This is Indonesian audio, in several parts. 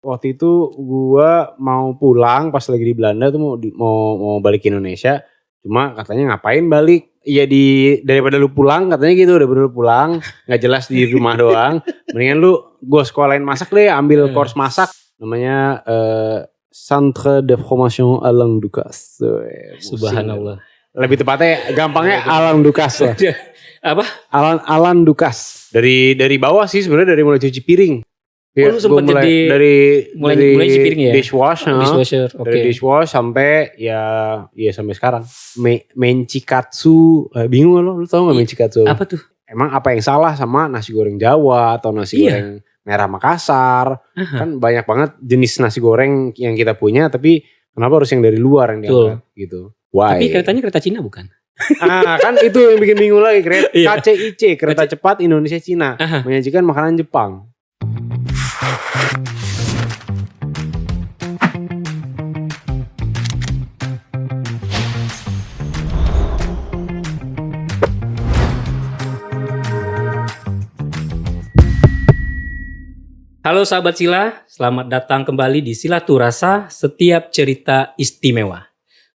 Waktu itu gua mau pulang pas lagi di Belanda tuh mau balik ke Indonesia. Cuma katanya ngapain balik? Iya daripada lu pulang katanya gitu, daripada lu pulang nggak jelas di rumah doang. Mendingan gua sekolahin masak deh, ambil course masak namanya Centre de Formation Alain Ducasse. Subhanallah. Lebih tepatnya gampangnya Alain Ducasse lah. Apa? Alain Ducasse. Dari bawah sih sebenarnya, dari mulai cuci piring. Oh, lu sempat jadi mulai cuci piring ya? Dishwasher. Dari dishwash sampai ya sampai sekarang. Menchikatsu, bingung lu tahu nggak menchikatsu? Apa tuh? Emang apa yang salah sama nasi goreng Jawa atau nasi goreng merah Makassar? Kan banyak banget jenis nasi goreng yang kita punya, tapi kenapa harus yang dari luar yang diangkat gitu? Why? Tapi keretanya kereta Cina bukan? Kan itu yang bikin bingung lagi. KCIC, kereta cepat Indonesia Cina, menyajikan makanan Jepang. Halo sahabat Sila, selamat datang kembali di Silaturasa, setiap cerita istimewa.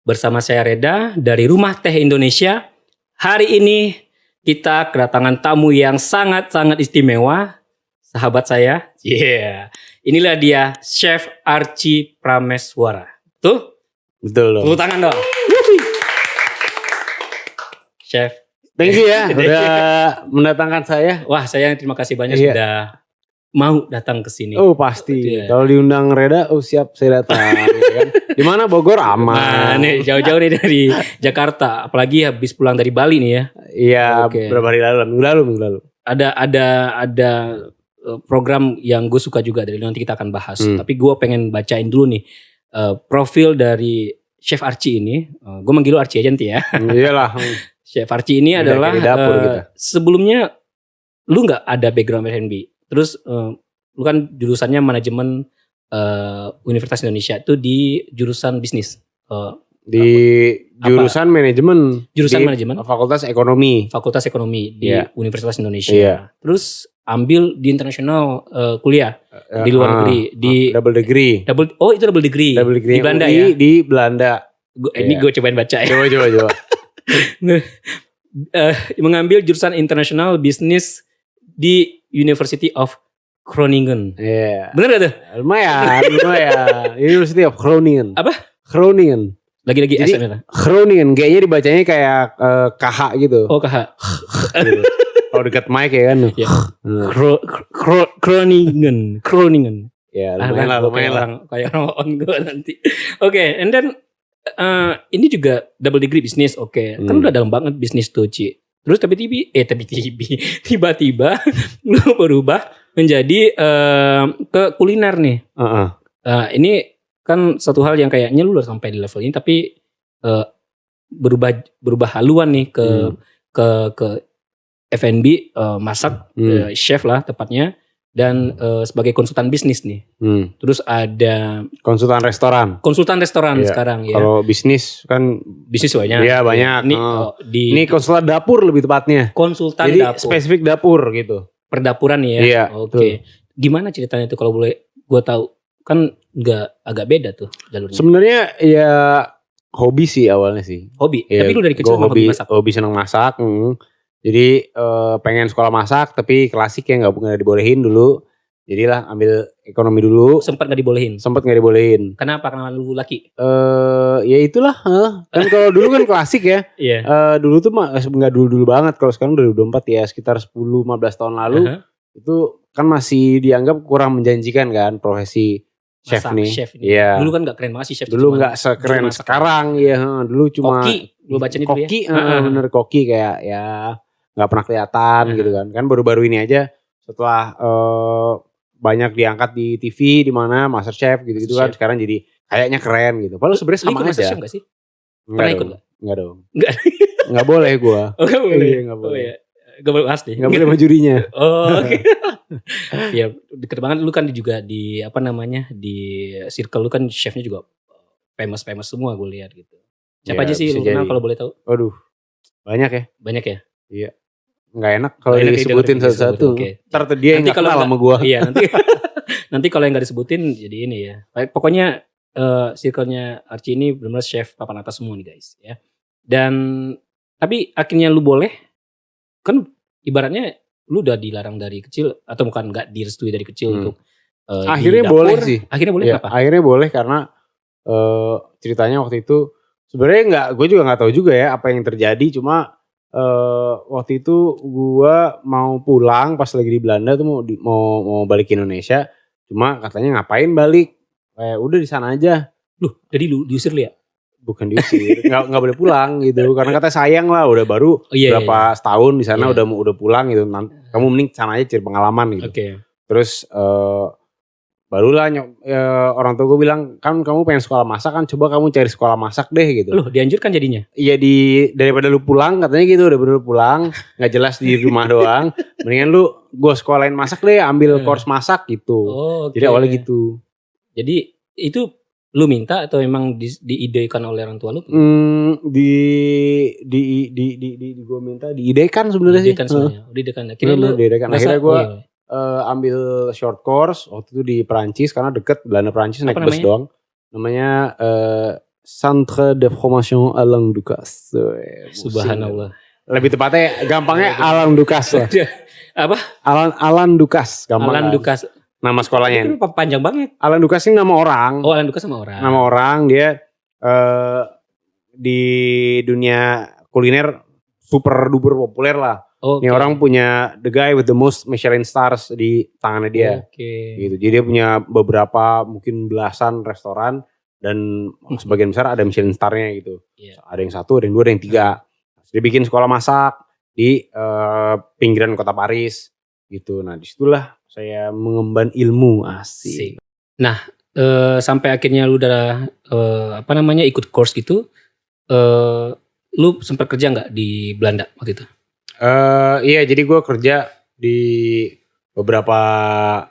Bersama saya Reda dari Rumah Teh Indonesia. Hari ini kita kedatangan tamu yang sangat-sangat istimewa. Sahabat saya, inilah dia Chef Archie Prameswara. Tuh? Betul dong. Tepuk tangan dong. Chef. Thank you ya, udah mendatangkan saya. Wah, saya terima kasih banyak sudah mau datang ke sini. Oh pasti. Kalau diundang Reda, siap saya datang. Kan? Di mana Bogor aman. Nah, nih jauh-jauh nih dari Jakarta, apalagi habis pulang dari Bali nih ya. Iya, beberapa hari lalu, minggu lalu. Ada program yang gue suka juga, dari nanti kita akan bahas. Tapi gue pengen bacain dulu nih profil dari Chef Archie ini. Gue manggil lu Archie aja nanti ya. Iyalah. Chef Archie ini adalah sebelumnya lu nggak ada background F&B. Terus lu kan jurusannya manajemen Universitas Indonesia, itu di jurusan bisnis. Jurusan manajemen. Jurusan manajemen. Fakultas Ekonomi di Universitas Indonesia. Terus ambil di internasional kuliah di luar negeri di double degree. Itu double degree. Di Belanda ya. Di Belanda. Ini gue cobain baca ya. Coba. Mengambil jurusan International Business di University of Groningen. Iya. Bener gak tuh? Lumayan. University of Groningen. Apa? Groningen. Lagi-lagi jadi Groningen, kayaknya dibacanya kayak KH gitu. Oh, KH. Gitu. Kalau dekat mic ya kan. Groningen. Ya, lumayan lah. Kayak orang on go nanti. Oke, and then ini juga double degree bisnis. Kan udah dalam banget bisnis tuh, Ci. Terus tiba-tiba lu berubah menjadi ke kuliner nih. Ini kan satu hal yang kayaknya lu udah sampai di level ini, tapi berubah haluan nih ke F&B, masak, chef lah tepatnya, dan sebagai konsultan bisnis nih. Terus ada konsultan restoran sekarang ya. Kalau bisnis kan bisnis banyak. Iya banyak. Ini konsultan dapur lebih tepatnya. Konsultan jadi dapur. Spesifik dapur gitu. Perdapuran ya. Iya. Oke. Gimana ceritanya itu kalau boleh gue tahu? Kan agak beda tuh jalurnya. Sebenarnya ya hobi sih awalnya sih. Hobi. Ya, tapi lu dari kecil hobi masak. Hobi senang masak. Jadi pengen sekolah masak, tapi klasik ya nggak dibolehin dulu. Jadilah ambil ekonomi dulu. Sempat nggak dibolehin. Kenapa? Karena lu laki. Ya itulah. Kan kalau dulu kan klasik ya. Dulu tuh nggak dulu banget. Kalau sekarang 2024 ya, sekitar 10-15 tahun lalu itu kan masih dianggap kurang menjanjikan kan profesi chef nih. Iya. Dulu kan nggak keren banget sih chef. Dulu nggak sekeren sekarang ya. Dulu cuma koki. Lu bacanya dulu ya. Bener koki kayak ya. Gak pernah kelihatan gitu kan baru-baru ini aja setelah banyak diangkat di TV di mana MasterChef gitu kan, sekarang jadi kayaknya keren gitu. Padahal sebenarnya sama aja. MasterChef gak sih? Pernah ikut gak? Enggak dong. Enggak boleh gue. Gak boleh. Enggak boleh. Gak boleh pasti. Enggak boleh sama jurinya. Oke. Ya deket banget lu kan juga di di circle lu kan chefnya juga famous semua gue lihat gitu. Siapa aja sih lu kenal kalau boleh tahu? Waduh. Banyak ya? Iya. Nggak enak kalau disebutin satu-satu. Ntar dia yang nggak kenal sama gue. Iya nanti. Nanti kalau yang nggak disebutin jadi ini ya. Pokoknya circle-nya Archie ini benar-benar chef papan atas semua nih guys ya. Dan tapi akhirnya lu boleh kan ibaratnya lu udah dilarang dari kecil atau bukan nggak direstui dari kecil untuk di akhirnya dapur. boleh sih. Akhirnya boleh Ya, kenapa? akhirnya boleh karena ceritanya waktu itu sebenarnya gue juga nggak tahu juga ya apa yang terjadi. Cuma waktu itu gue mau pulang pas lagi di Belanda tuh mau balik ke Indonesia. Cuma katanya ngapain balik? Udah di sana aja. Loh, jadi lu diusir lu ya? Bukan diusir, nggak boleh pulang gitu. Karena katanya sayang lah, udah baru berapa setahun di sana udah pulang gitu. Kamu mending sana aja cari pengalaman gitu. Terus barulah orang tua gue bilang, kan kamu pengen sekolah masak kan, coba kamu cari sekolah masak deh gitu. Loh, dianjurkan jadinya? Iya, daripada lu pulang katanya gitu, udah bener pulang nggak jelas di rumah doang, mendingan lu gue sekolahin masak deh, ambil course masak gitu. Jadi awalnya gitu. Jadi itu lu minta atau emang diidekan oleh orang tua lu? Gue minta diidekan sebenarnya sih. Diidekan. Akhirnya gue ambil short course waktu itu di Perancis karena deket Belanda Perancis, naik bus doang. Namanya Centre de Formation Alain Ducasse. Subhanallah. Lebih tepatnya gampangnya Alain Ducasse lah. Apa? Alain Ducasse. Alain Ducasse. Nama sekolahnya. Itu panjang banget. Alain Ducasse ini nama orang. Oh, Alain Ducasse nama orang. Nama orang, dia di dunia kuliner super duper populer lah. Ini orang punya the guy with the most Michelin stars di tangannya dia. Gitu. Jadi dia punya beberapa mungkin belasan restoran dan sebagian besar ada Michelin starnya gitu. Ada yang 1, ada yang 2, ada yang 3. Dia bikin sekolah masak di pinggiran kota Paris gitu. Nah, disitulah saya mengemban ilmu asik. Nah, sampai akhirnya lu udah ikut course gitu, lu sempat kerja nggak di Belanda waktu itu? Iya, jadi gue kerja di beberapa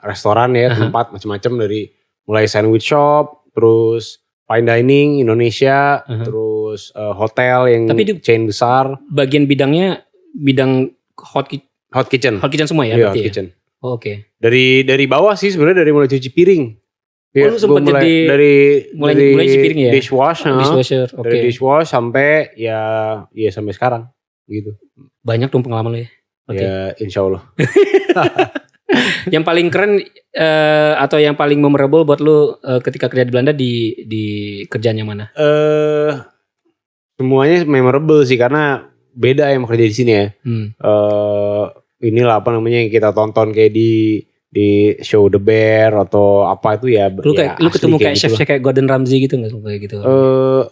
restoran ya, tempat macam-macam, dari mulai sandwich shop, terus fine dining Indonesia, terus hotel yang chain besar. Bagian bidangnya bidang hot kitchen semua ya? Iya, hot kitchen. Oke. Dari bawah sih sebenarnya, dari mulai cuci piring. Lu sempat jadi mulai cuci piring ya? Dishwasher. Dari dishwash sampai ya sampai sekarang gitu. Banyak dong pengalaman lu ya? Ya, insya Allah. Yang paling keren atau yang paling memorable buat lu ketika kerja di Belanda di kerjaan yang mana? Semuanya memorable sih, karena beda yang kerja di sini ya. Inilah yang kita tonton kayak di show The Bear atau apa itu ya. Lu ketemu kayak chef kayak Gordon Ramsay gitu nggak kayak gitu?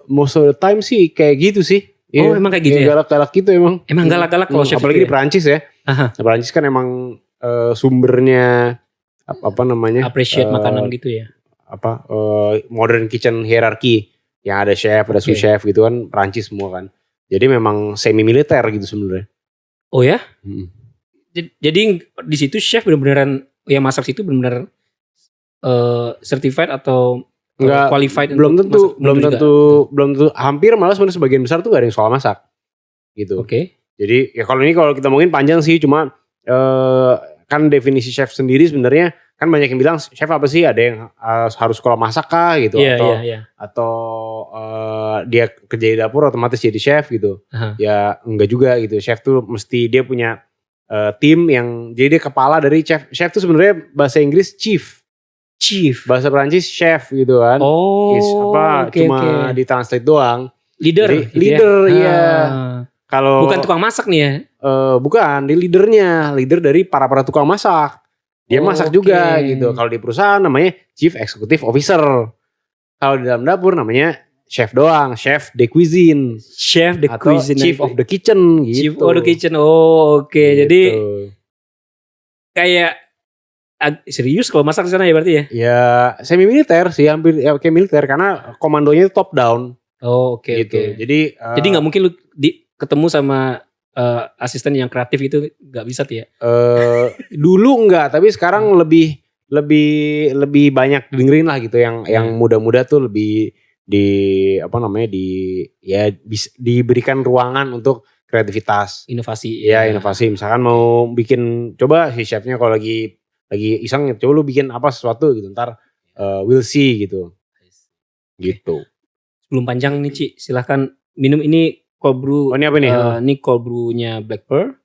Most of the time sih kayak gitu sih. Oh, emang kayak gitu ya? Galak-galak gitu emang. Emang galak-galak kalau chef. Apalagi di Perancis ya. Di Perancis kan emang sumbernya appreciate makanan gitu ya. Modern kitchen hierarchy, yang ada chef, ada sous chef gitu kan, Perancis semua kan. Jadi memang semi militer gitu sebenarnya. Oh ya? Jadi di situ chef benar-benaran yang masak situ benar-benar certified atau enggak, qualified? Belum tentu. Hampir malah sebenarnya sebagian besar tuh gak ada yang sekolah masak gitu. Jadi ya kalau kita ngomongin panjang sih, cuma kan definisi chef sendiri sebenarnya kan banyak yang bilang chef apa sih, ada yang harus sekolah masak kah gitu, atau dia kerja di dapur otomatis jadi chef gitu. Ya enggak juga gitu. Chef tuh mesti dia punya tim yang jadi dia kepala dari chef. Chef tuh sebenarnya bahasa Inggris chief, bahasa Perancis chef gitu kan. Cuma ditranslate doang. Leader ya. Kalau bukan tukang masak nih ya? Bukan, dia leader dari para tukang masak. Dia masak juga gitu. Kalau di perusahaan namanya Chief Executive Officer. Kalau di dalam dapur namanya chef doang, chef de cuisine. Atau chief of the kitchen gitu. Chief of the kitchen. Gitu. Jadi kayak serius kalau masak di sana ya berarti ya? Ya semi militer sih, hampir ya kayak militer, karena komandonya itu top down. Gitu. Jadi nggak mungkin lu ketemu sama asisten yang kreatif itu nggak bisa tuh ya? Dulu enggak, tapi sekarang lebih banyak dengerin lah gitu, yang muda-muda tuh lebih diberikan ruangan untuk kreativitas, inovasi. Inovasi. Misalkan mau bikin, coba si chefnya kalau lagi lagi iseng coba lu bikin apa sesuatu gitu, ntar we'll see gitu. Sebelum panjang nih Ci, silahkan minum ini cold brew. Oh, ini apa nih? Ini cold brew-nya Black Pearl.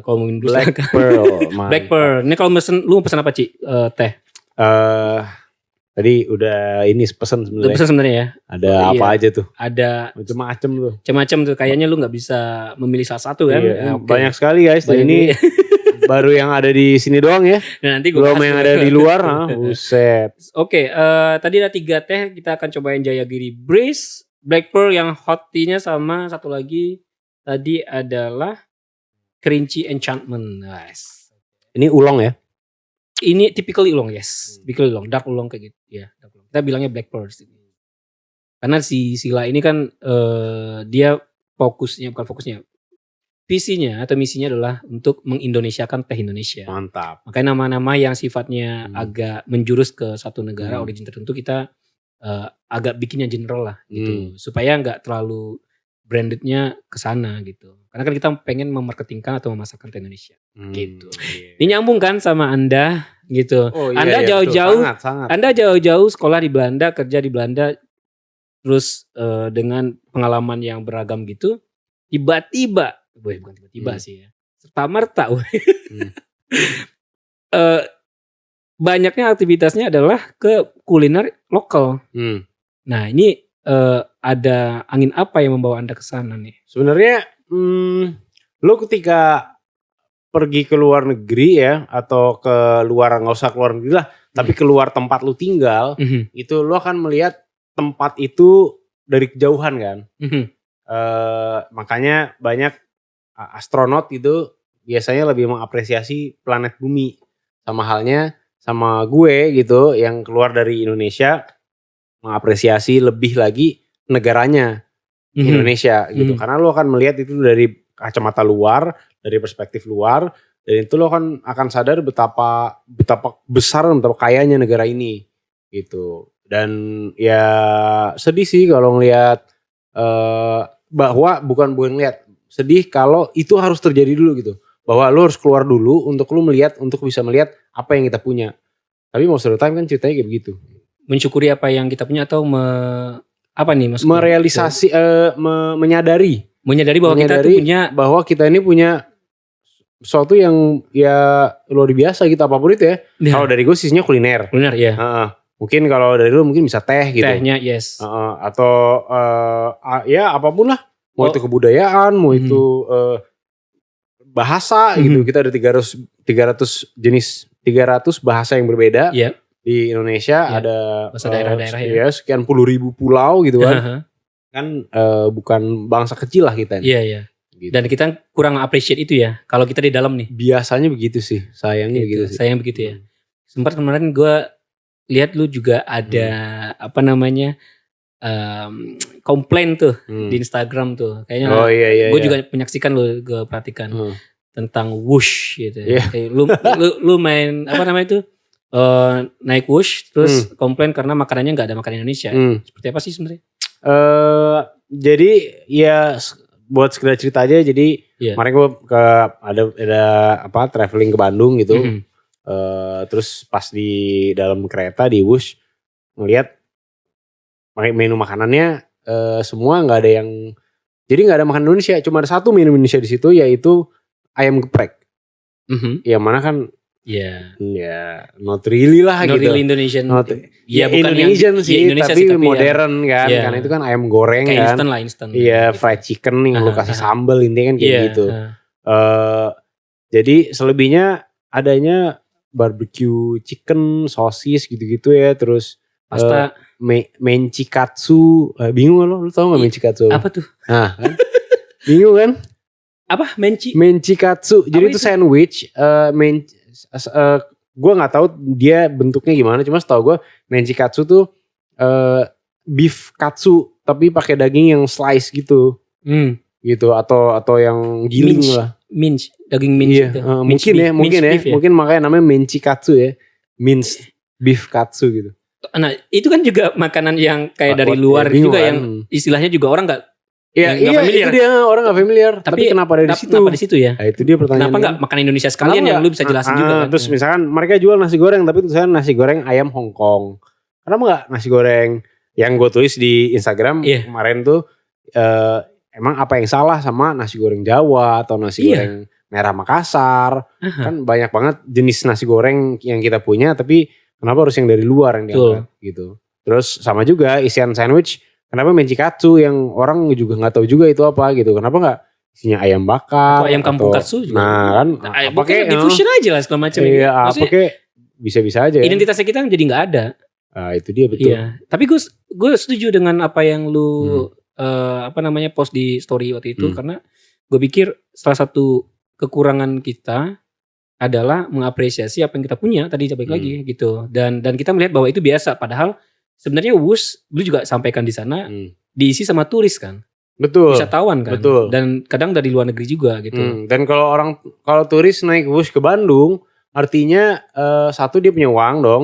Kalau mau minum dulu Black silakan. Pearl. Black Pearl. Ini kalau lu pesen apa Ci? Teh. Tadi udah ini pesen Udah sebenarnya. pesen sebenarnya ya. Ada apa aja tuh? Ada macam-macam tuh. Macam-macam tuh. Kayaknya lu nggak bisa memilih salah satu kan? Iya, banyak sekali guys. Dan ini baru yang ada di sini doang ya. Nah, nanti gua belum yang ada di luar. Buset. Oke, tadi ada 3 teh. Kita akan cobain Jayagiri Breeze, Black Pearl yang hot tea-nya, sama satu lagi tadi adalah Kerinci Enchantment. Nice. Ini ulong ya? Ini typically ulong, yes. Typically ulong, dark ulong kayak gitu. Ya, dark ulong. Kita bilangnya Black Pearl. Karena si Sila ini kan dia bukan fokusnya. Visinya atau misinya adalah untuk mengindonesiakan teh Indonesia. Mantap. Makanya nama-nama yang sifatnya agak menjurus ke satu negara origin tertentu kita agak bikinnya general lah gitu. Supaya nggak terlalu brandednya ke sana gitu. Karena kan kita pengen memarketingkan atau memasarkan teh Indonesia gitu. Ini nyambung kan sama Anda gitu. Oh, Anda jauh-jauh, sangat. Anda jauh-jauh sekolah di Belanda, kerja di Belanda, terus dengan pengalaman yang beragam gitu, tiba-tiba, bukan tiba-tiba sih ya, serta-merta, banyaknya aktivitasnya adalah ke kuliner lokal. Nah ini ada angin apa yang membawa Anda ke sana nih? Sebenarnya lo ketika pergi ke luar negeri ya, atau ke luar, nggak usah keluar negeri lah, tapi keluar tempat lo tinggal, itu lo akan melihat tempat itu dari kejauhan kan. Makanya banyak astronot itu biasanya lebih mengapresiasi planet bumi, sama halnya sama gue gitu yang keluar dari Indonesia, mengapresiasi lebih lagi negaranya Indonesia gitu, karena lo akan melihat itu dari kacamata luar, dari perspektif luar, dan itu lo akan sadar betapa besar dan betapa kayanya negara ini gitu. Dan ya sedih sih kalau ngelihat bahwa bukan ngelihat, sedih kalau itu harus terjadi dulu gitu, bahwa lo harus keluar dulu untuk lo melihat, untuk bisa melihat apa yang kita punya. Tapi most of the time kan ceritanya kayak begitu. Mensyukuri apa yang kita punya atau apa nih maksudnya? Merealisasi, menyadari bahwa kita tuh punya, bahwa kita ini punya sesuatu yang ya luar biasa gitu, apapun itu ya. Kalau dari gue sisinya kuliner ya. Mungkin kalau dari lu mungkin bisa teh gitu. Tehnya yes. Atau ya apapun lah. Mau itu kebudayaan, mau itu bahasa gitu. Kita ada 300 bahasa yang berbeda. Di Indonesia ada bahasa daerah-daerah ya. Sekian puluh ribu pulau gitu kan. Kan bukan bangsa kecil lah kita. Iya. Gitu. Dan kita kurang appreciate itu ya. Kalau kita di dalam nih. Biasanya begitu sih. Sayangnya begitu sih. Sayang begitu ya. Sempat kemarin gue lihat lu juga ada apa namanya komplain tuh di Instagram tuh. Kayaknya gue juga menyaksikan, gue perhatikan tentang Whoosh gitu. Kayak lu main apa namanya itu? Naik Whoosh terus komplain karena makanannya nggak ada makanan Indonesia. Seperti apa sih sebenarnya? Jadi ya buat sekedar cerita aja. Jadi kemarin gue ada apa traveling ke Bandung gitu. Terus pas di dalam kereta di Whoosh ngelihat menu makanannya semua nggak ada yang, jadi nggak ada makanan Indonesia, cuma ada satu menu Indonesia di situ, yaitu ayam geprek. Yang mana kan ya not really lah not gitu. Really Indonesian. Ya bukan Indonesian sih, Indonesia tapi sih, modern kan. Karena itu kan ayam goreng kayak kan. Instan. Iya, fried chicken nih lu kasih sambal, intinya kan kayak gitu. Jadi selebihnya adanya barbecue chicken, sosis gitu-gitu ya, terus pasta, menchikatsu. Bingung lo, lu tau gak menchikatsu? Apa tuh? Nah kan, bingung kan? Apa menchikatsu? Jadi itu sandwich. Gue nggak tahu dia bentuknya gimana, cuma setahu gue menchikatsu tuh beef katsu tapi pakai daging yang slice gitu. Gitu atau yang giling lah. Daging mince gitu. Mungkin makanya namanya menchikatsu ya. Mince beef katsu gitu. Nah, itu kan juga makanan yang kayak dari luar juga kan? Yang istilahnya juga orang Iya, Yang nggak iya familiar. itu dia orang nggak familiar. Tapi kenapa ada di situ? Kenapa di situ ya? Nah, itu dia pertanyaan. Kenapa nggak makan Indonesia sekalian yang lu bisa jelasin juga kan? Terus misalkan mereka jual nasi goreng tapi tulisannya nasi goreng ayam Hong Kong. Kenapa nggak nasi goreng yang gue tulis di Instagram kemarin tuh emang apa yang salah sama nasi goreng Jawa atau nasi goreng merah Makassar? Kan banyak banget jenis nasi goreng yang kita punya tapi kenapa harus yang dari luar yang diangkat gitu. Terus sama juga isian sandwich. Kenapa menchikatsu yang orang juga nggak tahu juga itu apa gitu? Kenapa nggak isinya ayam bakar? Atau ayam kampung katsu juga. Nah kan, apa kayak diffusion aja lah segala macam. Iya, apa kayak bisa-bisa aja. Identitasnya kita kan jadi nggak ada. Itu dia betul. Iya. Tapi gue setuju dengan apa yang lu post di story waktu itu karena gue pikir salah satu kekurangan kita adalah mengapresiasi apa yang kita punya tadi balik lagi gitu. Dan kita melihat bahwa itu biasa padahal sebenarnya WUS, lu juga sampaikan di sana, diisi sama turis kan. Betul. Wisatawan kan. Betul. Dan kadang dari luar negeri juga gitu. Dan kalau turis naik WUS ke Bandung, artinya satu dia punya uang dong.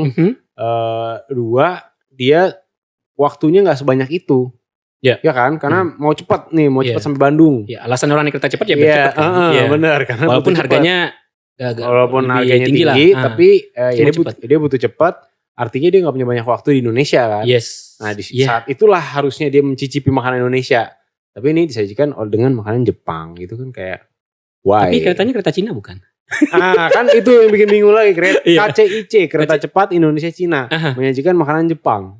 Dua dia waktunya nggak sebanyak itu. Ya kan, karena mau cepat nih, mau cepat sampai Bandung. Ya, alasan orang naik kereta cepat ya biar cepat kan. Benar, karena walaupun harganya tinggi, tapi dia butuh cepat. Artinya dia gak punya banyak waktu di Indonesia kan. Yes. Nah di saat itulah harusnya dia mencicipi makanan Indonesia. Tapi ini disajikan dengan makanan Jepang gitu kan kayak why. Tapi keretanya kereta Cina bukan? Kan itu yang bikin bingung lagi. KCIC, kereta cepat Indonesia Cina. Menyajikan makanan Jepang.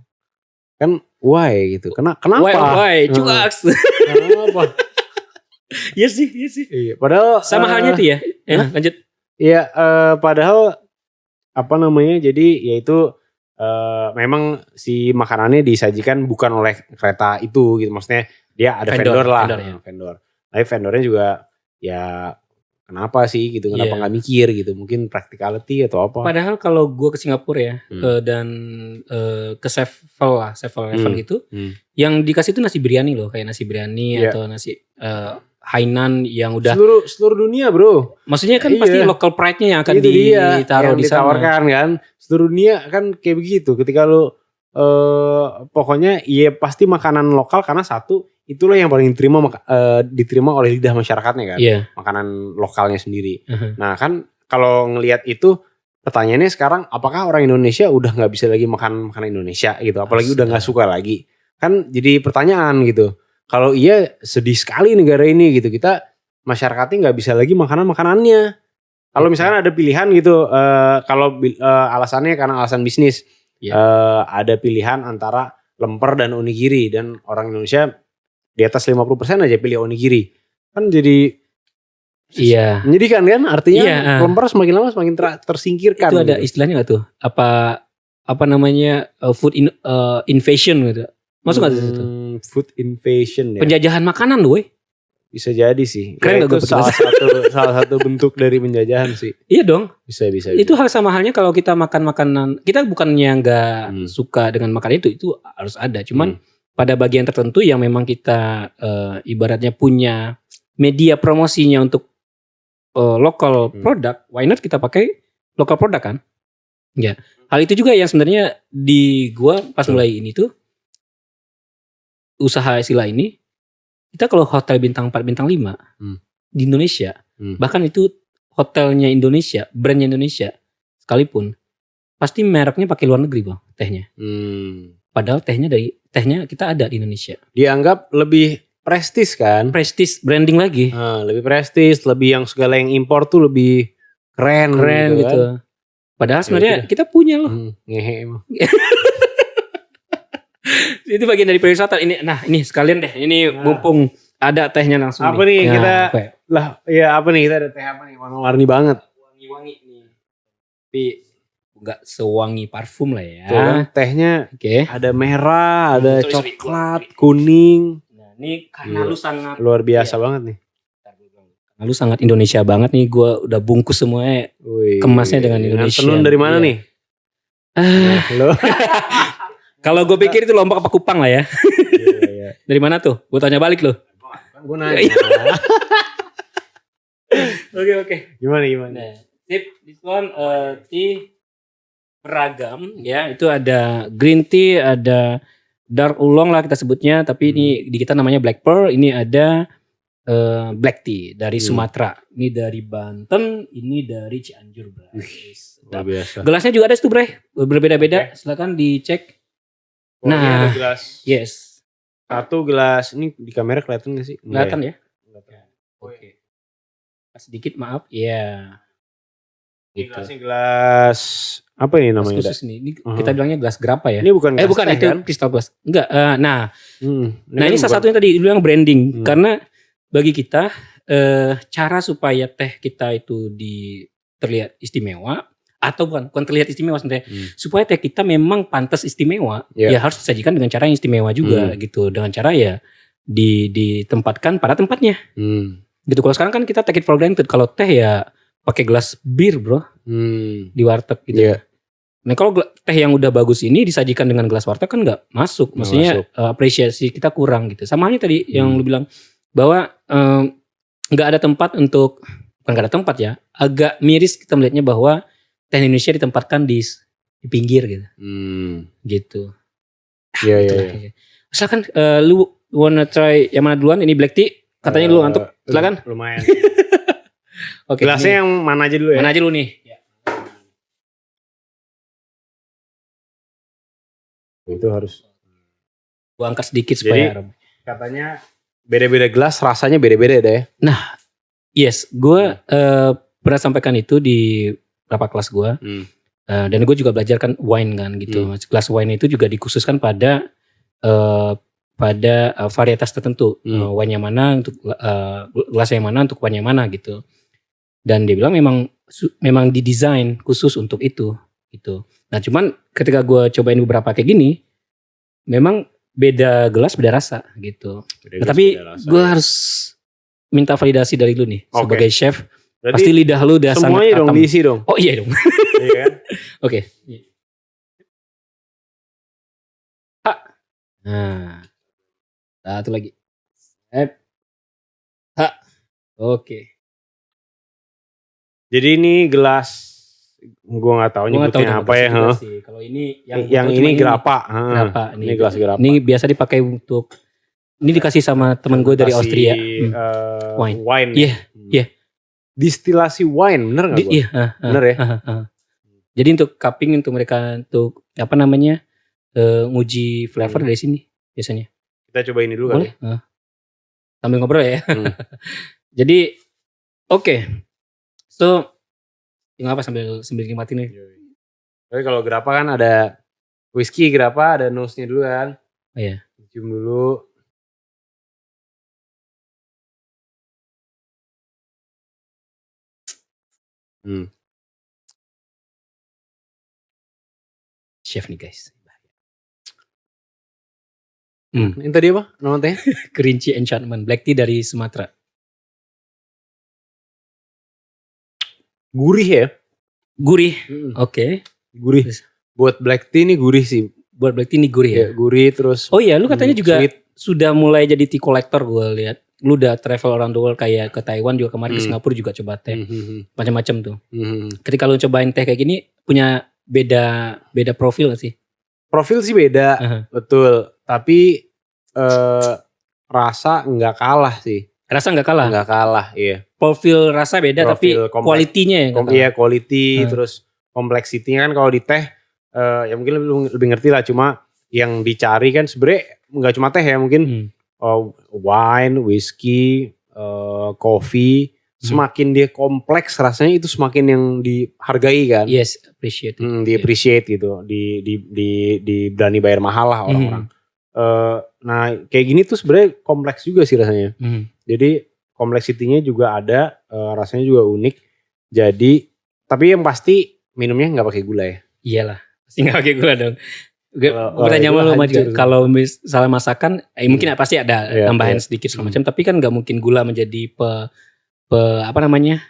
Kan why gitu. Kenapa? Why? Cuaks. Kenapa? Iya sih. Iya, padahal sama halnya tuh ya. Lanjut. Iya, padahal apa namanya? Jadi yaitu memang si makanannya disajikan bukan oleh kereta itu gitu. Maksudnya dia ada vendor lah. Vendor. Tapi vendornya juga ya kenapa sih gitu. Kenapa gak mikir gitu. Mungkin practicality atau apa. Padahal kalau gue ke Singapura ya. Dan ke Sevel level gitu. Yang dikasih itu nasi biryani loh. Kayak nasi biryani atau nasi Hainan yang udah seluruh dunia bro. Maksudnya kan pasti local pride-nya yang akan ditaruh di sana. Ditawarkan kan. Seluruh dunia kan kayak begitu. Ketika lu pokoknya ya pasti makanan lokal karena satu itulah yang paling diterima oleh lidah masyarakatnya kan. Makanan lokalnya sendiri. Nah kan kalau ngelihat itu pertanyaannya sekarang apakah orang Indonesia udah gak bisa lagi makan makanan Indonesia gitu. Apalagi udah gak suka lagi. Kan jadi pertanyaan gitu. Kalau iya sedih sekali negara ini gitu. Kita masyarakatnya gak bisa lagi makanannya. Kalau misalkan ada pilihan gitu. Kalau alasannya karena alasan bisnis. Ada pilihan antara lemper dan onigiri. Dan orang Indonesia di atas 50% aja pilih onigiri. Kan jadi menyedihkan kan. Artinya lemper semakin lama semakin tersingkirkan. Itu ada istilahnya gak tuh? Apa namanya food invasion gitu. Masuk gak situ? Food invasion ya. Penjajahan makanan loh. Bisa jadi sih. Keren ya, itu salah satu bentuk dari penjajahan sih. Iya dong. Bisa. Itu hal sama halnya kalau kita makan makanan. Kita bukannya gak suka dengan makanan itu harus ada. Cuman pada bagian tertentu yang memang kita ibaratnya punya media promosinya untuk local product. Why not kita pakai local product kan? Ya. Hal itu juga yang sebenarnya di gua pas mulai ini tuh. Usaha sila ini kita kalau hotel bintang 4 bintang 5 di Indonesia bahkan itu hotelnya Indonesia brandnya Indonesia sekalipun pasti mereknya pakai luar negeri bang tehnya padahal tehnya kita ada di Indonesia dianggap lebih prestis kan branding lagi lebih prestis lebih yang segala yang impor tuh lebih keren gitu kan? Padahal sebenarnya kita punya loh ngehe emang itu bagian dari pariwisata ini. Nah ini sekalian deh. Ini mumpung ada tehnya langsung. Apa nih kita apa nih kita ada teh apa nih warna-warni banget. Wangi-wangi nih. Tapi nggak sewangi parfum lah ya. Tuh kan, tehnya ada merah, ada coklat, kuning. Nah ini karena lu sangat luar biasa banget nih. Karena lu sangat Indonesia banget nih. Gue udah bungkus semuanya. Kemasnya dengan Indonesia. Tenun dari mana nih? Kalau gue pikir itu Lombok apa Kupang lah ya. Iya. Dari mana tuh? Gue tanya balik loh. Kan gue nanya. Oke. Gimana? Nah, this one tea beragam ya. Itu ada green tea, ada dark oolong lah kita sebutnya, tapi ini di kita namanya black pearl. Ini ada black tea dari Sumatera. Ini dari Banten, ini dari Cianjur, Bro. Luar biasa. Gelasnya juga ada tuh, Bre. Berbeda-beda. Silakan dicek. Oh, ini Nah, ada gelas. yes. Satu gelas ini di kamera kelihatan gak sih? Kelihatan ya? Kelihatan. Oke. Sedikit maaf. Iya. Ini Gitu. gelasnya gelas apa ini Gelas namanya? khusus nih. Ini kita bilangnya gelas grappa ya. Ini bukan gelas Bukan teh, itu kan? crystal glass. Enggak. Nah Kan ini salah bukan- satunya tadi lu yang branding. Hmm. Karena bagi kita cara supaya teh kita itu terlihat istimewa atau bukan terlihat istimewa sebenarnya. Supaya teh kita memang pantas istimewa, Yeah. ya harus disajikan dengan cara yang istimewa juga gitu. Dengan cara ya ditempatkan pada tempatnya. Gitu. Kalau sekarang kan kita take it for granted kalau teh ya pakai gelas bir, Bro, di warteg gitu. Iya. Nah kalau teh yang udah bagus ini disajikan dengan gelas warteg kan nggak masuk. Maksudnya apresiasi kita kurang gitu. Sama halnya tadi yang lu bilang bahwa nggak ada tempat untuk, bukan nggak ada tempat ya, agak miris kita melihatnya bahwa teh Indonesia ditempatkan di pinggir gitu. Gitu. Iya, Itulah. iya. Misalkan lu wanna try yang mana duluan? Ini black tea. Katanya lu ngantuk. Silakan. Lumayan. Oke. Gelasnya yang mana aja dulu ya? mana aja lu nih? Itu harus. Gua angkat sedikit Jadi, supaya aroma. Katanya beda-beda gelas, rasanya beda-beda deh. Yes, gue pernah sampaikan itu di beberapa kelas gue. Dan gue juga belajar kan wine kan gitu. Kelas wine itu juga dikhususkan pada varietas tertentu. Wine yang mana untuk gelas yang mana untuk wine yang mana gitu. Dan dia bilang memang didesain khusus untuk itu gitu. Nah cuman ketika gue cobain beberapa kayak gini, memang beda gelas beda rasa gitu. Tapi gue harus minta validasi dari lu nih sebagai chef. Berarti pasti lidah lu udah sangat semuanya dong katam. diisi dong. Oh iya dong. Iya kan? Oke. Nah, satu lagi. Oke. Jadi ini gelas, gue nggak tahu nyebutnya apa ya. Kalau ini yang ini grappa. Grappa. Ini gelas grappa. Ini biasa dipakai untuk. Ini dikasih sama teman gue dari Austria. Wine. Iya, iya. Distilasi wine, bener nggak? Iya, bener ya. Jadi untuk cupping untuk mereka untuk apa namanya nguji flavor dari sini biasanya. Kita coba ini dulu Boleh? Sambil ngobrol ya. Jadi oke. So nggak apa sambil nikmatin nih. Tapi kalau grappa kan ada whisky grappa, ada nose-nya dulu kan. Oh iya. Cium dulu. Chef nih guys. Ini tadi apa nama tehnya? Kerinci Enchantment Black Tea dari Sumatera. Gurih ya? Gurih. Oke. Gurih. Buat black tea ini gurih sih. Buat black tea ini gurih ya? Gurih terus. Oh iya, lu katanya juga sweet. sudah mulai jadi tea collector gue lihat. Lu udah travel around the world kayak ke Taiwan juga kemarin, ke Singapura juga coba teh. Macam-macam tuh. Ketika lu cobain teh kayak gini punya beda profil gak sih? Profil sih beda, betul. Tapi rasa nggak kalah sih. Rasa nggak kalah? Nggak kalah, iya. Profil rasa beda tapi kualitinya ya? Iya, quality terus kompleksitinya kan kalau di teh ya mungkin lebih ngerti lah. Cuma yang dicari kan sebenarnya nggak cuma teh ya, mungkin wine, whiskey, coffee. Semakin dia kompleks rasanya itu semakin yang dihargai kan. Yes, appreciate. Di appreciate gitu, di berani bayar mahal lah orang-orang. Nah kayak gini tuh sebenarnya kompleks juga sih rasanya. Jadi kompleksitinya juga ada, rasanya juga unik. Jadi tapi yang pasti minumnya nggak pakai gula ya. Iyalah, pasti nggak pakai gula dong. Bertanya sama lu juga kalau misalnya masakan, mungkin pasti ada tambahan sedikit segala macam. Tapi kan nggak mungkin gula menjadi apa namanya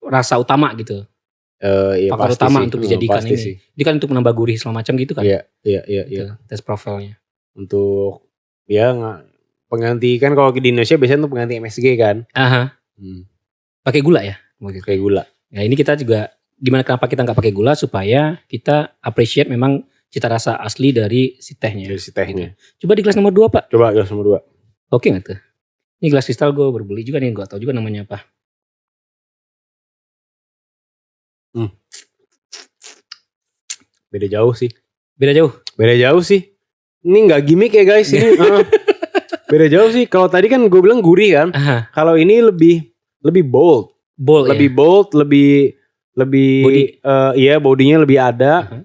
rasa utama gitu. Faktor utama untuk dijadikan ini. Sih. Dia kan untuk menambah gurih segala macam gitu kan. Iya. Tes profilnya. Untuk ya pengganti kan kalau di Indonesia biasanya untuk pengganti MSG kan. Pakai gula ya? Pakai gula. Nah ini kita juga gimana kenapa kita nggak pakai gula supaya kita appreciate memang cita rasa asli dari si tehnya. Dari si tehnya. Coba di gelas nomor 2 Pak. Coba gelas nomor 2. Oke gak tuh? Ini gelas kristal gue baru beli juga nih, gak tahu juga namanya apa. Beda jauh sih. Beda jauh sih. Ini nggak gimmick ya guys ini. Beda jauh sih. Kalau tadi kan gue bilang gurih kan. Kalau ini lebih bold. Lebih ya? bold, lebih Body. Iya bodinya lebih ada.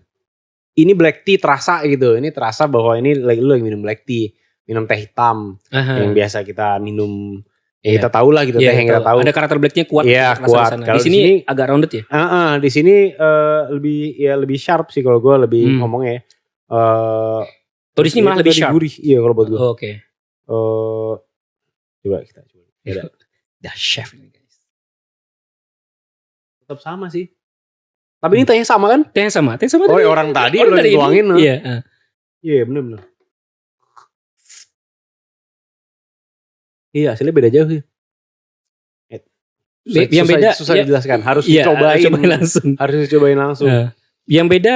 Ini black tea terasa gitu. Ini terasa bahwa ini lu lagi minum black tea, minum teh hitam yang biasa kita minum. Ya kita tahu lah gitu teh yang kita tahu. Ada karakter blacknya kuat. Iya kuat. Kalau di sini agak rounded ya. Di sini lebih sharp sih kalau gue lebih ngomongnya. Oh di sini malah lebih sharp. Gurih. Iya kalau buat gue. Oke. Coba kita coba. Dah chef ini guys. Tetap sama sih. Tapi ini tehnya sama kan? Tehnya sama. Oh orang tadi udah dituangin. Iya. Iya bener. Iya hasilnya beda jauh sih. Yang beda susah dijelaskan. Harus dicobain langsung. Harus dicobain langsung. Yang beda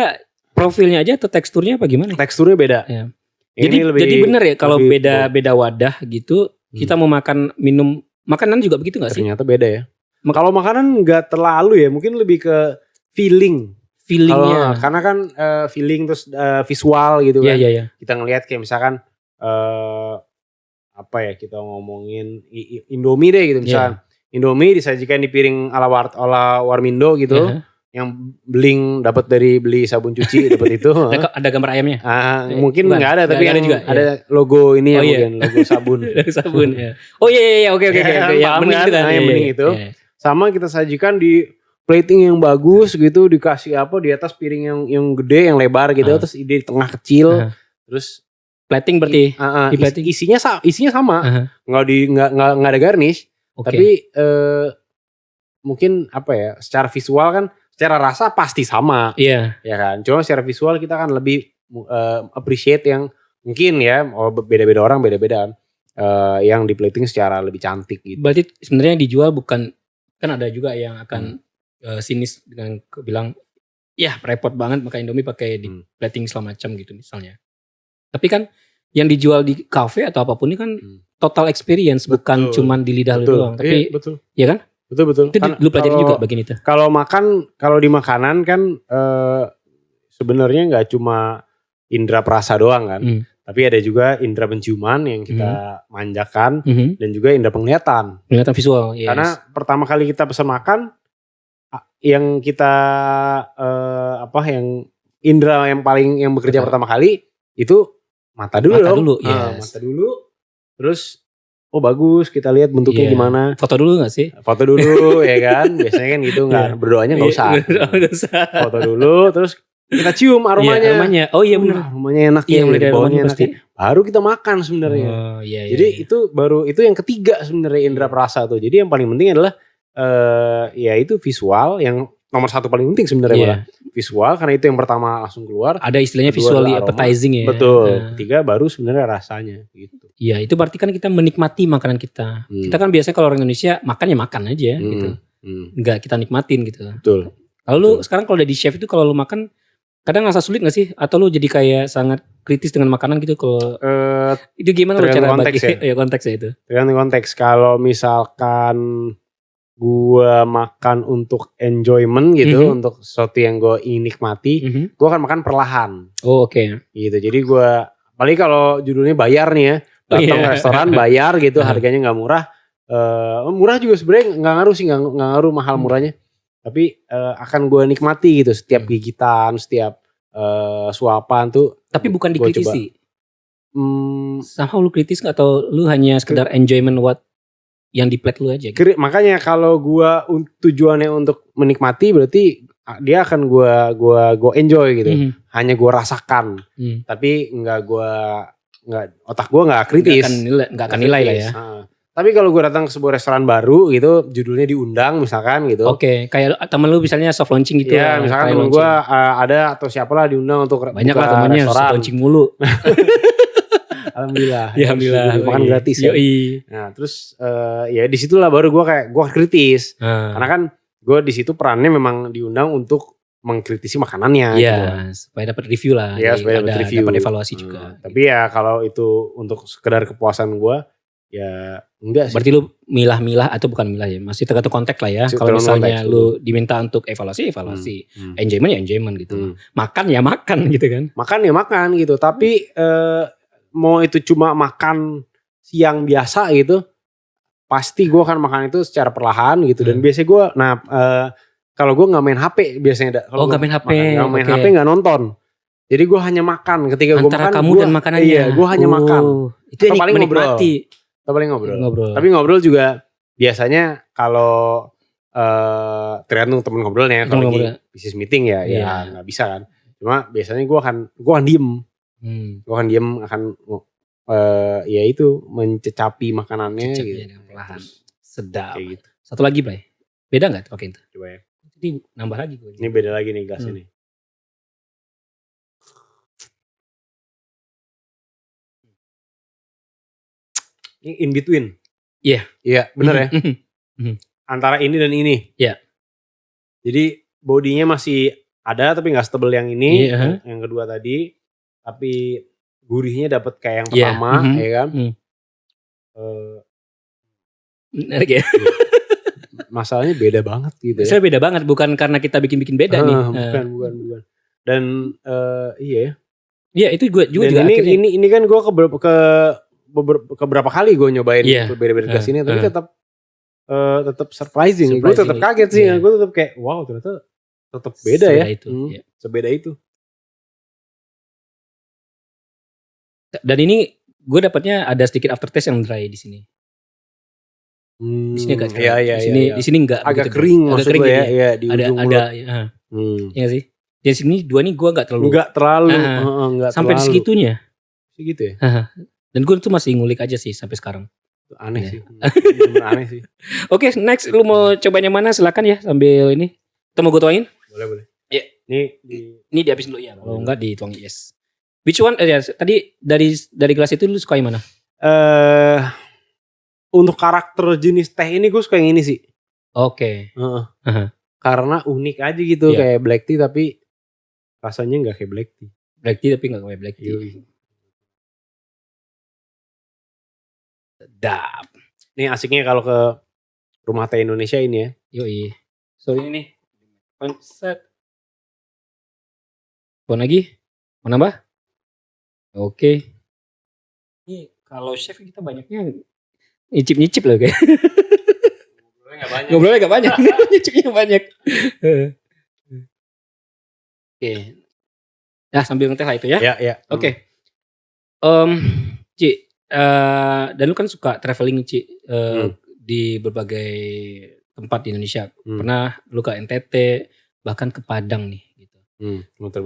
profilnya aja atau teksturnya apa gimana? Teksturnya beda. Ya. Jadi bener ya kalau beda wadah gitu kita mau minum makanan juga begitu gak sih? Ternyata beda ya. Kalau makanan nggak terlalu ya, mungkin lebih ke feelingnya. Karena kan feeling terus visual gitu kan. Iya. Kita ngelihat kayak misalkan apa ya kita ngomongin Indomie deh gitu misalkan. Indomie disajikan di piring ala Warmindo gitu. Yang beling dapat beli sabun cuci dapat itu. Ada gambar ayamnya? Mungkin nggak ada tapi yang juga, ada logo ini ya mungkin logo sabun. Sabun ya. Oh iya oke. Ya, bening itu kan. Yang bening itu. Sama kita sajikan di plating yang bagus gitu dikasih di atas piring yang gede yang lebar gitu terus di tengah kecil terus plating berarti isinya sama nggak ada garnish tapi mungkin apa ya secara visual kan secara rasa pasti sama ya kan cuma secara visual kita kan lebih appreciate yang mungkin ya beda-beda orang beda-beda yang di plating secara lebih cantik gitu. Berarti sebenarnya dijual bukan kan ada juga yang akan sinis dengan bilang ya repot banget makan Indomie pakai di plating segala macam gitu misalnya. Tapi kan yang dijual di kafe atau apapun ini kan total experience bukan cuman di lidah lu doang. Tapi betul. Iya kan? Betul. Itu lu pelajari juga bagian itu. Kalau di makanan kan sebenarnya nggak cuma indera perasa doang kan. Tapi ada juga indera penciuman yang kita manjakan dan juga indera penglihatan. Penglihatan visual. Yes. Karena pertama kali kita pesan makan yang kita yang indera yang bekerja pertama kali itu mata dulu. Mata dulu. Terus bagus kita lihat bentuknya gimana. Foto dulu gak sih? Foto dulu ya kan. Biasanya kan gitu berdoanya gak usah. Foto dulu terus kita cium aromanya. Oh iya benar. Aromanya enak ya. Baunya enak ya. Baru kita makan sebenarnya. Jadi itu yang ketiga sebenarnya indera perasa tuh. Jadi yang paling penting adalah itu visual yang nomor satu paling penting sebenarnya visual karena itu yang pertama langsung keluar. Ada istilahnya visually appetizing ya. Betul. Ketiga baru sebenarnya rasanya gitu. Iya itu berarti kan kita menikmati makanan kita. Kita kan biasanya kalau orang Indonesia makan aja gitu. Enggak kita nikmatin gitu. Betul. Kalau lu sekarang kalau udah di chef itu kalau lu makan kadang ngerasa sulit gak sih? Atau lu jadi kayak sangat kritis dengan makanan gitu kalau itu gimana lu cara konteks bagi konteksnya itu? Tergantung konteks. Kalau misalkan gua makan untuk enjoyment gitu, untuk sesuatu yang gua ingin nikmati, gua akan makan perlahan. Oh oke. Gitu. Jadi gua apalagi kalau judulnya bayar nih ya, datang restoran bayar gitu, harganya nggak murah. Murah juga sebenarnya nggak ngaruh sih, nggak ngaruh mahal murahnya. Tapi akan gua nikmati gitu setiap gigitan, setiap suapan tuh. Tapi bukan dikritisi. Sama lu kritis nggak atau lu hanya sekedar enjoyment yang di plate lu aja gitu. Makanya kalau gua tujuannya untuk menikmati berarti dia akan gua enjoy gitu. Hanya gua rasakan. Tapi otak gua nggak kritis. Nggak akan nilai lah ya. Tapi kalau gua datang ke sebuah restoran baru gitu, judulnya diundang misalkan gitu. Oke, kayak temen lu misalnya soft launching gitu. Iya, misalkan temen gua ada atau siapalah diundang untuk banyak lah temennya soft launching mulu. Alhamdulillah. Ya, alhamdulillah. Makan gratis ya. Nah, terus ya disitulah baru gue kritis. Karena kan gue di situ perannya memang diundang untuk mengkritisi makanannya gitu. Iya, supaya dapat review lah. Iya, Jadi supaya dapat review. dapat evaluasi juga. Tapi ya kalau itu untuk sekedar kepuasan gue, ya enggak sih. Berarti lu milah-milah atau bukan milah ya, masih tergantung konteks lah ya. Kalau misalnya lu diminta untuk evaluasi, enjoyment ya enjoyment gitu. Makan ya makan gitu kan. Makan ya makan gitu, tapi mau itu cuma makan siang biasa gitu, pasti gue akan makan itu secara perlahan gitu. Dan biasanya gue, kalau gue nggak main HP biasanya. Nggak main HP. Nggak main HP, nggak nonton. Jadi gue hanya makan. Ketika gue makan, antara kamu dan makanannya. Iya, gue hanya makan. Itu yang paling menikmati. Kita paling ngobrol. Tapi ngobrol juga biasanya kalau tergantung temen ngobrolnya. Kalau lagi business meeting ya nggak bisa kan. Cuma biasanya gue akan diem. Gue akan diem, ya itu mencecapi makanannya. Gitu. Perlahan. Sedap. Gitu. Satu lagi Bray. Beda gak pakai itu? Coba ya. Ini nambah lagi gue. Ini beda lagi nih gelas ini. Ini in between. Iya. Iya, bener ya. Antara ini dan ini. Iya. Jadi bodinya masih ada tapi gak setebel yang ini. Yang kedua tadi. Tapi gurihnya dapat kayak yang pertama, ya kan? Menarik ya. Masalahnya beda banget gitu ya. Masalahnya beda banget, bukan karena kita bikin-bikin beda nih. Bukan. Dan iya. Iya, itu gue juga ini kan gue ke beberapa kali gue nyobain beda-beda gelas ini, tapi tetap surprising. Gue tetap kaget sih. Gue tetap kayak wow, ternyata tetap beda ya. Sebeda itu. Dan ini gue dapatnya ada sedikit aftertaste yang dry di sini. Di sini agak kering. Di sini enggak agak kering maksud gue ya. Iya, di ujung mulut. Iya sih. Di sini dua nih gue enggak terlalu. Sampai di segitunya. Segitu ya. Dan gue tuh masih ngulik aja sih sampai sekarang. Aneh sih. Aneh sih. Oke, next lu mau cobanya mana silakan ya sambil ini. Atau mau gue tuangin? Boleh. Iya. Ini dihabisin dulu ya. Kalau enggak dituangin yes. Which one? Tadi dari gelas itu lu suka yang mana? Untuk karakter jenis teh ini gue suka yang ini sih. Oke. Karena unik aja gitu, kayak black tea tapi rasanya nggak kayak black tea. Black tea tapi nggak kayak black tea. Sedap. Ini asiknya kalau ke rumah teh Indonesia ini ya. Yoi. So ini nih. Konsep. Mau lagi? Mau nambah? Oke. Ini kalau chef kita banyaknya nyicip loh kayak. Ngobrolnya gak banyak. Nyicipnya banyak. Oke. Ya sambil ngeteh lah itu ya. Ya. Oke. Ci, dan lu kan suka traveling Ci di berbagai tempat di Indonesia. Pernah lu ke NTT, bahkan ke Padang nih gitu.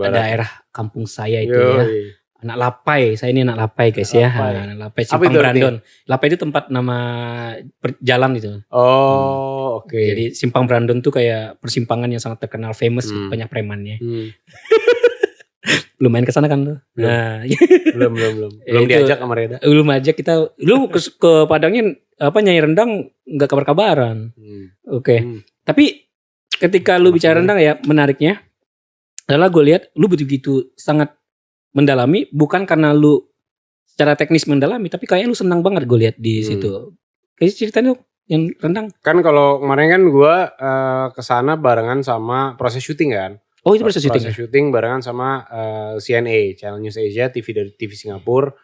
Daerah kampung saya itu ya. Anak Lapai, saya ini anak Lapai guys ya. Anak Lapai Simpang Brandon. Lapai itu tempat nama jalan itu. Oh, oke. Jadi Simpang Brandon tuh kayak persimpangan yang sangat terkenal, famous, banyak premannya. Belum main ke sana kan lu? Nah, belum diajak sama Reda. Belum ajak kita. Lu ke Padangnya nyanyi rendang enggak kabar-kabaran. Oke. Tapi ketika lu bicara rendang ya, menariknya adalah gue lihat lu begitu sangat mendalami, bukan karena lu secara teknis mendalami, tapi kayak lu senang banget gue lihat di situ. Kayak ceritain dong yang rendang. Kan kalau kemarin kan gue kesana barengan sama proses syuting kan. Oh itu proses syuting. Proses syuting barengan sama CNA, Channel News Asia, TV dari TV Singapura,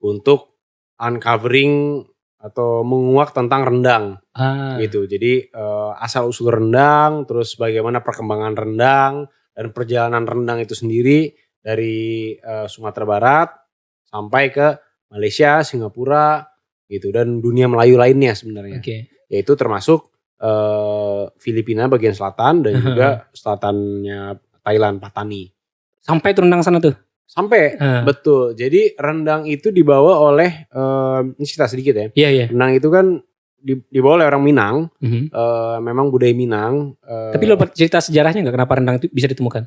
untuk uncovering atau menguak tentang rendang, gitu. Jadi asal usul rendang, terus bagaimana perkembangan rendang dan perjalanan rendang itu sendiri dari Sumatera Barat sampai ke Malaysia, Singapura, gitu, dan dunia Melayu lainnya sebenarnya. Yaitu termasuk Filipina bagian selatan dan juga selatannya Thailand, Patani. Sampai rendang sana tuh. Sampai, betul. Jadi rendang itu dibawa oleh ini cerita sedikit ya. Iya. Rendang itu kan dibawa oleh orang Minang. Memang budaya Minang. Tapi lo cerita sejarahnya nggak kenapa rendang itu bisa ditemukan?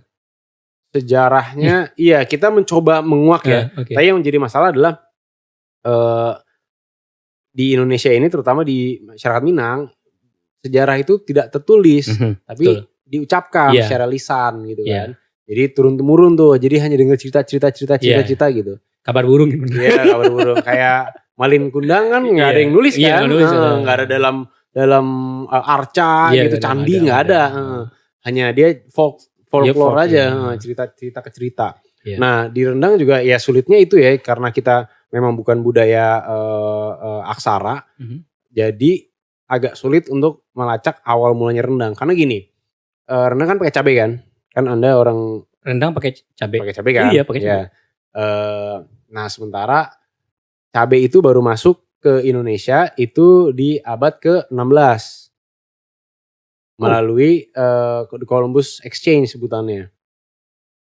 Sejarahnya, iya kita mencoba menguak ya. Tapi yang menjadi masalah adalah di Indonesia ini, terutama di masyarakat Minang, sejarah itu tidak tertulis, tapi diucapkan Iya. secara lisan gitu Iya. kan. Jadi turun temurun tuh. Jadi hanya dengar cerita gitu. Kabar burung. Iya, kabar burung kayak Malin Kundang kan nggak ada yang nulis Iya, kan, nggak nulis, nggak ada dalam arca Iya, gitu, nggak ada, candi nggak nggak ada. ada. Hanya dia folklore folk, aja, ya. cerita ke cerita. Iya. Nah di rendang juga ya sulitnya itu ya karena kita memang bukan budaya aksara, jadi agak sulit untuk melacak awal mulanya rendang. Karena gini, rendang kan pakai cabai kan Anda orang Rendang pakai cabai. pakai cabai kan? Iya, pakai cabai. Nah sementara cabai itu baru masuk ke Indonesia itu di abad ke-16 melalui Columbus Exchange sebutannya.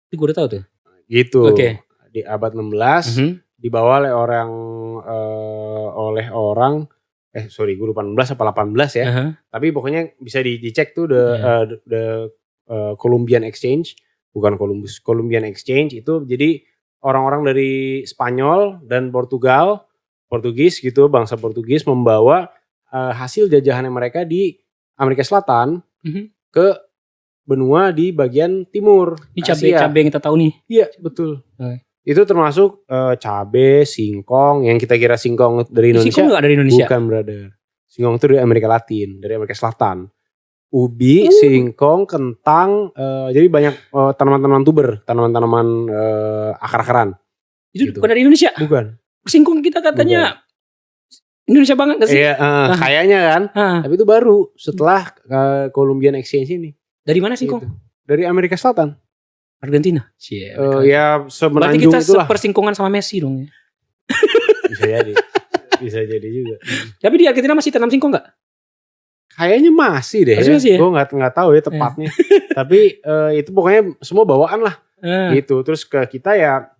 Itu gue udah tahu tuh. Gitu. Oke. Di abad 16 dibawa oleh orang gue lupa 16 apa 18 ya. Tapi pokoknya bisa dicek tuh the Columbian Exchange, bukan Columbus, Columbian Exchange itu jadi orang-orang dari Spanyol dan Portugis gitu, bangsa Portugis membawa hasil jajahannya mereka di Amerika Selatan ke benua di bagian timur. Ini cabai yang kita tahu nih. Iya betul. Itu termasuk cabai, singkong yang kita kira singkong dari Indonesia. Singkong nggak dari Indonesia? Bukan brother. Singkong itu dari Amerika Latin, dari Amerika Selatan. Ubi, singkong, kentang, jadi banyak tanaman-tanaman tuber, tanaman-tanaman akar-akaran. Itu gitu. bukan dari Indonesia? Bukan. Singkong kita katanya Indonesia banget gak sih? Iya, kayaknya kan. Tapi itu baru setelah Columbian Exchange ini. Dari mana singkong? Gitu. Dari Amerika Selatan. Argentina. Ya berarti kita sepersingkongan sama Messi dong ya. Bisa jadi juga. Tapi di Argentina masih tanam singkong gak? Kayaknya masih deh. Masih ya? Gue nggak tahu ya tepatnya. Tapi itu pokoknya semua bawaan lah. Gitu. Terus ke kita ya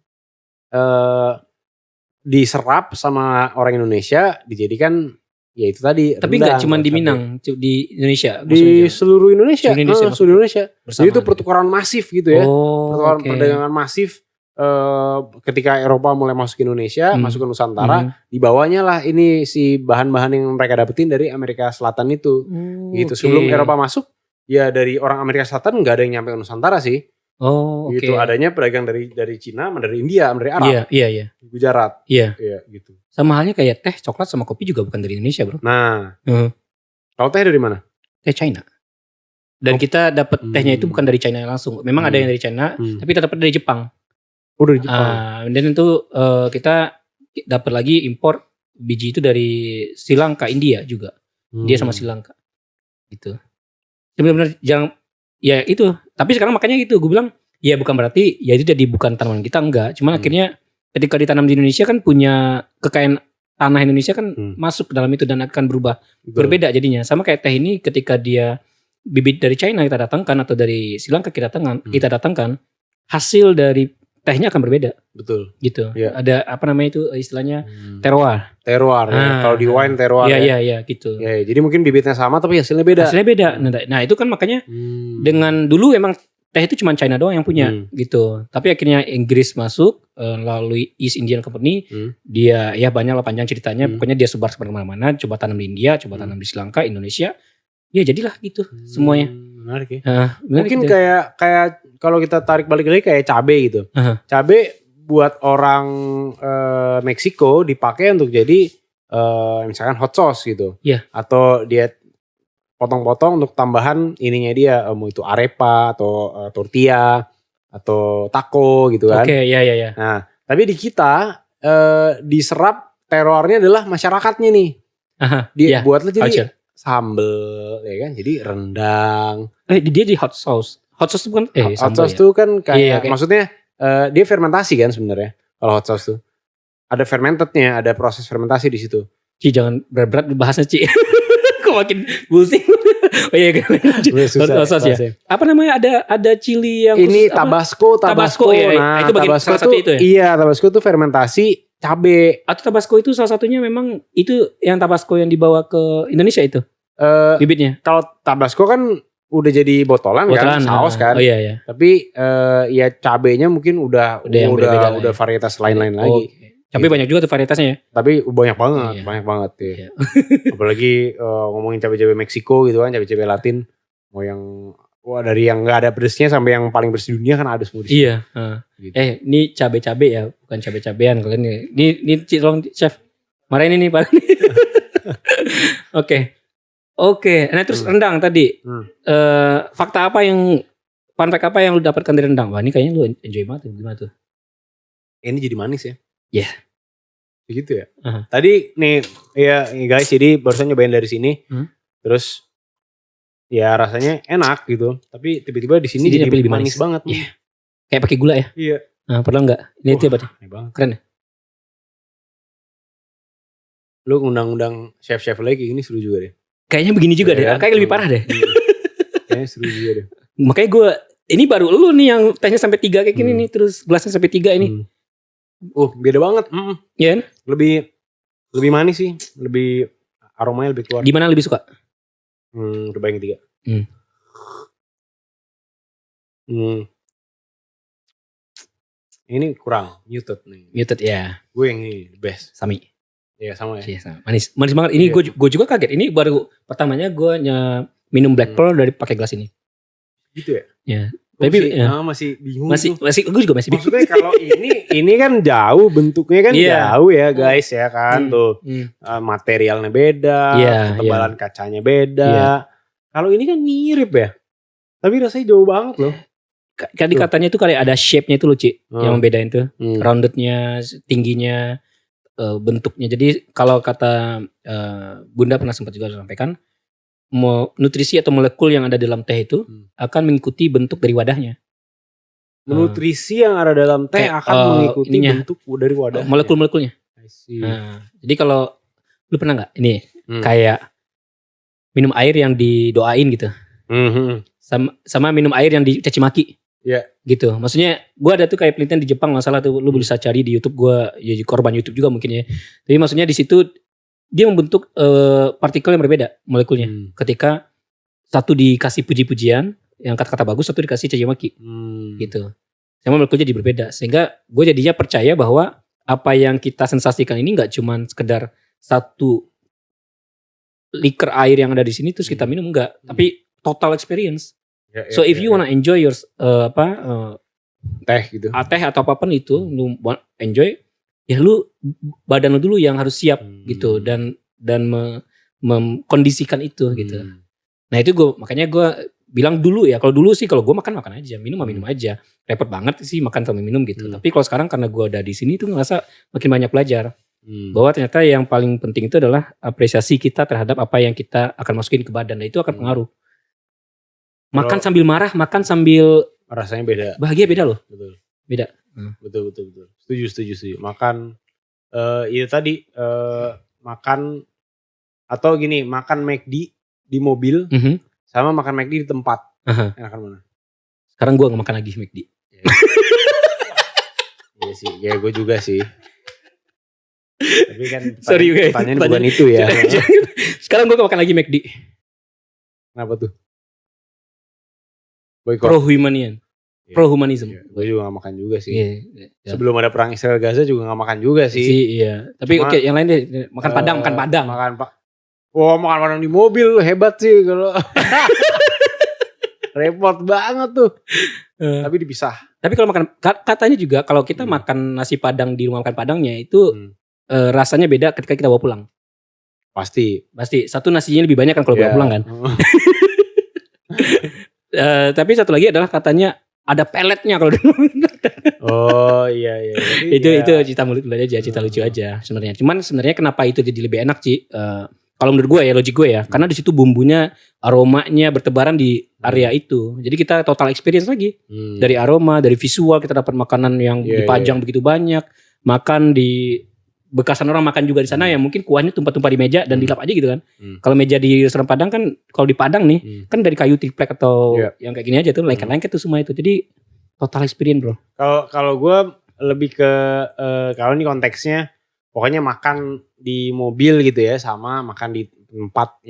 diserap sama orang Indonesia, dijadikan ya itu tadi. Tapi nggak cuma di Minang, di Indonesia. Di seluruh Indonesia. Seluruh Indonesia. Jadi itu pertukaran masif gitu ya. Pertukaran perdagangan masif. Ketika Eropa mulai masuk ke Indonesia, masuk ke Nusantara, dibawanya lah ini si bahan-bahan yang mereka dapetin dari Amerika Selatan itu. Gitu. Sebelum Eropa masuk, ya dari orang Amerika Selatan nggak ada yang nyampe ke Nusantara sih. Gitu. Adanya pedagang dari Cina, dari India, dari Arab. Iya. Gujarat. Iya, gitu. Sama halnya kayak teh, coklat sama kopi juga bukan dari Indonesia, bro. Nah, kalau teh dari mana? Teh China. Dan kita dapat tehnya itu bukan dari China langsung. Memang ada yang dari China, tapi kita dapat dari Jepang. Dari Jepang. Dan itu kita dapat lagi impor biji itu dari Sri Lanka, India juga. Dia sama Sri Lanka. Gitu. Benar-benar jangan ya itu. Tapi sekarang makanya gitu gue bilang ya bukan berarti ya itu jadi bukan tanaman kita, enggak. Cuman akhirnya ketika ditanam di Indonesia kan punya kekayaan tanah Indonesia kan masuk ke dalam itu dan akan berubah. Berbeda jadinya. Sama kayak teh ini ketika dia bibit dari China kita datangkan atau dari Sri Lanka kita datangkan hasil dari tehnya akan berbeda. Betul. Gitu. Ya. Ada apa namanya itu istilahnya terroir. Terroir. Kalau di wine terroir. Iya gitu. Ya, jadi mungkin bibitnya sama tapi hasilnya beda. Nah itu kan makanya dengan dulu emang teh itu cuma China doang yang punya gitu. Tapi akhirnya Inggris masuk melalui East Indian Company. Dia ya banyak lah panjang ceritanya. Pokoknya dia sebar kemana-mana. Coba tanam di India, coba tanam di Sri Lanka, Indonesia. Ya jadilah gitu semuanya. Menarik ya. Mungkin gitu. kayak kalau kita tarik balik lagi kayak cabai gitu. Cabai buat orang Meksiko dipakai untuk jadi misalkan hot sauce gitu. Atau dia potong-potong untuk tambahan ininya dia, mau itu arepa atau tortilla atau taco gitu kan. Iya. Nah, tapi di kita diserap terornya adalah masyarakatnya nih. Buatlah jadi sambel ya kan, jadi rendang. Dia di hot sauce. Hot sauce itu bukan hot sauce itu kan kayak maksudnya dia fermentasi kan sebenarnya. Kalau hot sauce tuh ada fermentednya, ada proses fermentasi di situ. Ci jangan berat-berat bahasnya Ci. Kok makin pusing. Oh iya kan. Hot sauce ya. Apa namanya ada chili yang ini Tabasco. Ya. Nah, itu bagian salah satu itu ya. Iya, Tabasco itu fermentasi cabe. Atau Tabasco itu salah satunya memang itu yang Tabasco yang dibawa ke Indonesia itu. Bibitnya. Kalau Tabasco kan udah jadi botolan kan, saus kan. Oh iya. Tapi ya cabenya mungkin udah varietas lain-lain lagi. Tapi banyak juga tuh varietasnya ya. Tapi banyak banget ya. Apalagi ngomongin cabai-cabai Meksiko gitu kan, cabai-cabai Latin. Mau yang Wah, dari yang nggak ada pedesnya sampai yang paling bersih dunia kan ada semua di situ. Iya. Gitu. Ini cabe-cabe ya, bukan cabe-cabean kalian nih. Ini tolong chef. Marahin ini Pak. Oke. Nah terus rendang tadi. Fakta apa yang fun fact apa yang lu dapatkan dari rendang? Wah, ini kayaknya lu enjoy banget. Gimana tuh? Ini jadi manis ya? Iya. Begitu ya. Tadi nih ya guys, jadi barusan nyobain dari sini. Terus ya rasanya enak gitu. Tapi tiba-tiba di sini jadi lebih manis banget. Iya. Kayak pakai gula ya? Iya. Nah, padahal enggak. Ini itu apa? Keren ya? Lu undang-undang chef-chef lagi ini seru juga deh. Kayaknya begini juga deh. Kayaknya lebih parah deh. Kayaknya seru juga deh. Makanya gue, ini baru lu nih yang tehnya sampai 3 kayak gini nih. Terus gelasnya sampai 3 ini. Beda banget. Iya kan? Lebih manis sih. Lebih aromanya lebih keluar. Di mana lebih suka? Coba yang 3. Ini kurang muted nih. Muted ya. Gue yang ini the best. Sami. Iya sama ya. Iya sama. Manis banget. Ini gue juga kaget. Ini baru pertamanya gue minum Black Pearl dari pakai gelas ini. Gitu ya? Ya. Tapi masih bingung. Masih gue juga masih bingung. Maksudnya kalau ini kan jauh bentuknya kan jauh ya guys ya kan tuh. Materialnya beda, ketebalan kacanya beda. Kalau ini kan mirip ya. Tapi rasanya jauh banget loh. Kan katanya itu kayak ada shape-nya itu loh Ci. Yang membedain tuh. Roundednya, tingginya, bentuknya. Jadi kalau kata Bunda pernah sempat juga sampaikan, nutrisi atau molekul yang ada dalam teh itu akan mengikuti bentuk dari wadahnya. Nutrisi yang ada dalam teh akan mengikuti bentuk dari wadahnya. Molekul-molekulnya. Nah, jadi kalau lu pernah nggak ini kayak minum air yang didoain gitu, sama minum air yang dicaci maki. Iya. Gitu. Maksudnya gue ada tuh kayak penelitian di Jepang, masalah tuh lu bisa cari di YouTube, gue ya korban YouTube juga mungkin ya. Tapi maksudnya di situ dia membentuk partikel yang berbeda molekulnya. Ketika satu dikasih puji-pujian yang kata-kata bagus, satu dikasih caci maki. Gitu. Sama molekulnya jadi berbeda. Sehingga gue jadinya percaya bahwa apa yang kita sensasikan ini nggak cuma sekedar satu liter air yang ada di sini terus kita minum, enggak, tapi total experience. So if you wanna enjoy your teh gitu, teh atau apapun itu, lu enjoy, ya lu badan lu dulu yang harus siap gitu dan mengkondisikan itu gitu. Nah itu makanya gue bilang dulu ya, kalau dulu sih kalau gue makan aja, minum aja, repot banget sih makan sama minum gitu. Tapi kalau sekarang karena gue ada di sini tuh ngerasa makin banyak belajar bahwa ternyata yang paling penting itu adalah apresiasi kita terhadap apa yang kita akan masukin ke badan, dan itu akan pengaruh. Makan sambil marah, makan sambil rasanya beda. Bahagia beda loh. Betul. Beda. Betul. Setuju. Makan itu tadi makan atau gini, makan McD di mobil sama makan McD di tempat. Enakan mana? Sekarang gue gak makan lagi McD. Iya sih, ya gue juga sih. Tapi kan sorry guys, pertanyaan bukan itu ya. Sekarang gue gak makan lagi McD. Kenapa tuh? Pro-humanian. Pro-humanism. Gue juga gak makan juga sih. Yeah. Sebelum ada perang Israel Gaza juga gak makan juga sih. Iya. Tapi oke, yang lain deh. Makan padang. Makan padang di mobil hebat sih kalau. Repot banget tuh. Tapi dipisah. Tapi kalau makan, katanya juga kalau kita makan nasi padang di rumah makan padangnya itu rasanya beda ketika kita bawa pulang. Pasti. Satu nasinya lebih banyak kan kalau bawa pulang kan. Tapi satu lagi adalah katanya ada peletnya kalau oh iya. Itu cerita mulut aja, cerita lucu aja sebenarnya. Cuman sebenarnya kenapa itu jadi lebih enak sih? Kalau menurut gue ya, logik gue ya, karena di situ bumbunya, aromanya bertebaran di area itu. Jadi kita total experience lagi. Dari aroma, dari visual, kita dapat makanan yang dipajang begitu banyak. Makan di bekasan orang makan juga di sana, yang mungkin kuahnya tumpah-tumpah di meja dan dilap aja gitu kan. Kalau meja di restoran Padang kan, kalau di Padang nih kan dari kayu triplek atau yang kayak gini aja tuh, lengket-lengket tuh semua itu. Jadi total experience bro. Kalau gue lebih ke kalau ini konteksnya pokoknya makan di mobil gitu ya, sama makan di tempat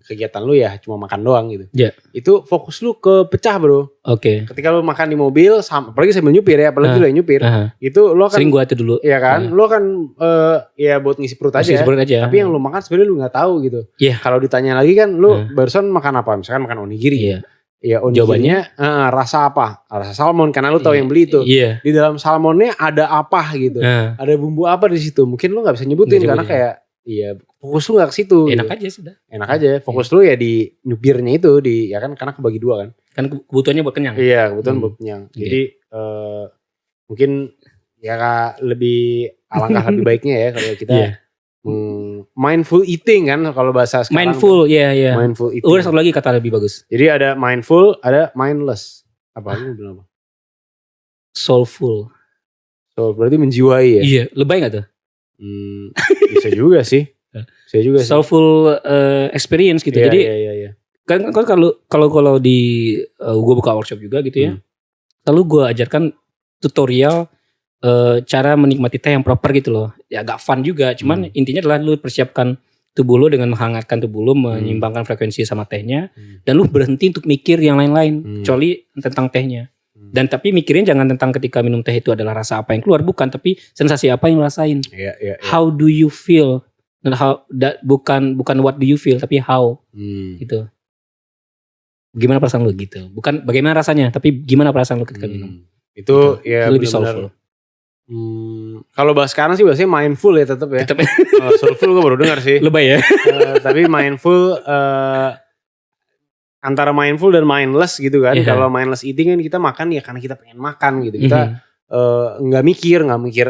kegiatan lu ya cuma makan doang gitu. Itu fokus lu ke pecah bro. Ketika lu makan di mobil, apalagi sambil nyupir ya, apalagi lu yang nyupir, itu lu kan sering gua itu dulu. Iya kan, lu kan ya buat ngisi perut aja. Tapi yang lu makan sebenarnya lu nggak tahu gitu. Kalau ditanya lagi kan, lu barusan makan apa? Misalkan makan onigiri. Ya onigirinya rasa apa? Rasa salmon karena lu tahu yang beli itu. Iya. Di dalam salmonnya ada apa gitu. Ada bumbu apa di situ. Mungkin lu gak bisa nyebutin karena kayak fokus lu gak ke situ. Enak gitu. aja sudah. Enak aja. Fokus lu ya di nyupirnya itu ya kan karena kebagi dua kan. Kan kebutuhannya buat kenyang. Iya, kebutuhan buat kenyang. Jadi mungkin ya lebih alangkah lebih baiknya ya kalau kita mindful eating kan kalau bahasa sekarang. Mindful, iya. Mindful eating. Udah satu lagi kata lebih bagus. Jadi ada mindful, ada mindless. Apa lu bilang apa? Soulful. So berarti menjiwai ya? Iya, lebay gak tuh? Bisa juga sih. Bisa juga sih. Soulful experience gitu. Iya, Jadi iya. kan kalau di gue buka workshop juga gitu ya. Lalu gue ajarkan tutorial cara menikmati teh yang proper gitu loh. Ya agak fun juga. Cuman intinya adalah lu persiapkan tubuh lu dengan menghangatkan tubuh lu, menyimbangkan frekuensi sama tehnya. Dan lu berhenti untuk mikir yang lain-lain. Kecuali tentang tehnya. Dan tapi mikirin jangan tentang ketika minum teh itu adalah rasa apa yang keluar. Bukan, tapi sensasi apa yang lu rasain. Iya. How do you feel? Dan bukan what do you feel, tapi how. Gitu. Gimana perasaan lu gitu. Bukan bagaimana rasanya, tapi gimana perasaan lu ketika minum. Itu gitu. Ya lebih soulful. Kalau bahas sekarang sih biasanya mindful ya tetap ya. Soulful gue baru dengar sih. Lebay ya. Tapi mindful antara mindful dan mindless gitu kan. Kalau mindless eating kan kita makan ya karena kita pengen makan gitu. Kita nggak mikir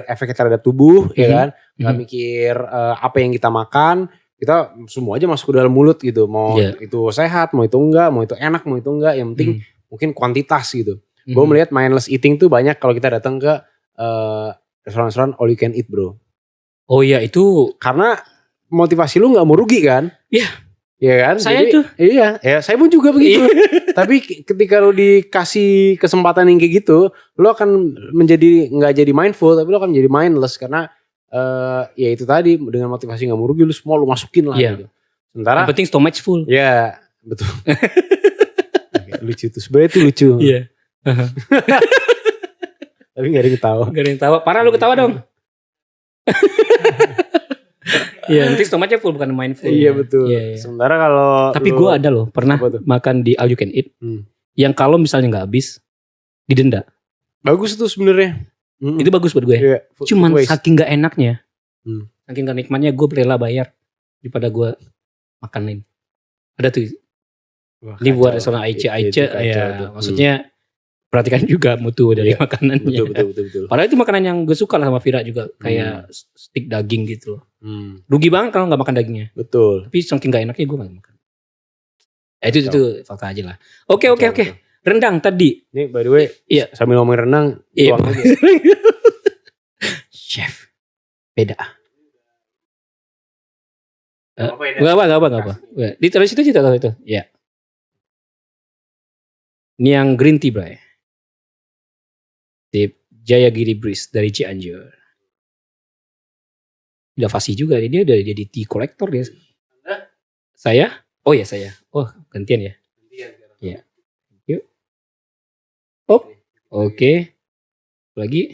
efek terhadap tubuh ya kan. Nggak mikir apa yang kita makan. Kita semua aja masuk ke dalam mulut gitu. Mau itu sehat, mau itu enggak, mau itu enak, mau itu enggak. Yang penting mungkin kuantitas gitu. Gue melihat mindless eating tuh banyak kalau kita datang ke restoran-restoran all you can eat bro. Oh iya itu. Karena motivasi lu gak mau rugi kan. Iya. Iya kan. Saya jadi, itu. Iya. Ya saya pun juga begitu. Tapi ketika lu dikasih kesempatan yang kayak gitu. Lu akan gak jadi mindful. Tapi lu akan menjadi mindless. Karena ya itu tadi. Dengan motivasi gak mau rugi. Lu semua lu masukin lah gitu. Sementara. Yang penting stomach full. Ya betul. Lucu tuh. Sebenarnya itu lucu. Iya. Tapi gak ada yang ketawa. Gak ada yang ketawa. Parah lu ketawa dong. Iya nanti stomachnya full bukan mindful. Iya betul. Iya. Sementara kalau. Tapi gue ada loh. Pernah makan di all you can eat. Yang kalau misalnya gak habis. Didenda. Bagus tuh sebenarnya. Itu bagus buat gue. Yeah, cuman saking gak enaknya. Saking gak nikmatnya gue rela bayar. Daripada gue makanin. Ada tuh. Ini buat restoran Aice. Ya maksudnya. Perhatikan juga mutu dari makanannya. Betul. Padahal itu makanan yang gue suka lah sama Vira juga. Kayak steak daging gitu loh. Rugi banget kalau gak makan dagingnya. Betul. Tapi saking gak enaknya gue gak makan. Itu fakta aja lah. Oke. Rendang tadi. Ini by the way. Iya. Sambil ngomongin rendang. Iya. Chef. Beda. Gak apa. Ditaruh situ aja taruh itu. Iya. Ini yang green tea bro. Jayagiri Breeze dari Cianjur. Udah fasih juga dia udah jadi tea collector dia. Saya? Oh ya saya. Oh gantian ya. Iya. Yuk. Oke. Lagi.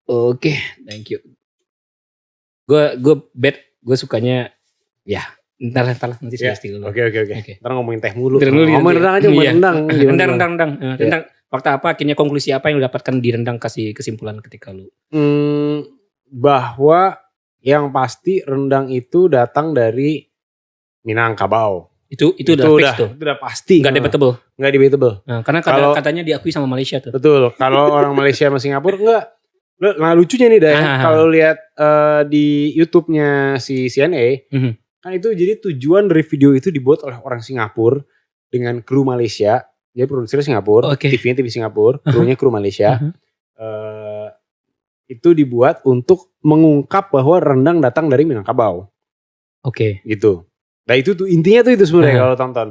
Oke. Thank you. Gue sukanya ya. Ntar nanti sudah dulu. Oke. Ntar ngomongin teh mulu. Ngomongin rendang aja, rendang. Rendang. Fakta apa? Akhirnya konklusi apa yang lu dapatkan di rendang? Kasih kesimpulan ketika lu. Bahwa yang pasti rendang itu datang dari Minangkabau. Itu udah fix tuh. Itu udah pasti. Gak debatable. Nah, karena katanya diakui sama Malaysia tuh. Betul. Kalau orang Malaysia sama Singapura enggak. Nah lucunya nih kalau lihat di YouTube-nya si CNA. Kan itu jadi tujuan dari video itu dibuat oleh orang Singapura dengan kru Malaysia. Dia produser Singapura, TV-nya TV Singapura, krunya kru Malaysia. Itu dibuat untuk mengungkap bahwa rendang datang dari Minangkabau. Gitu. Nah itu tuh intinya tuh itu sebenarnya kalau tonton.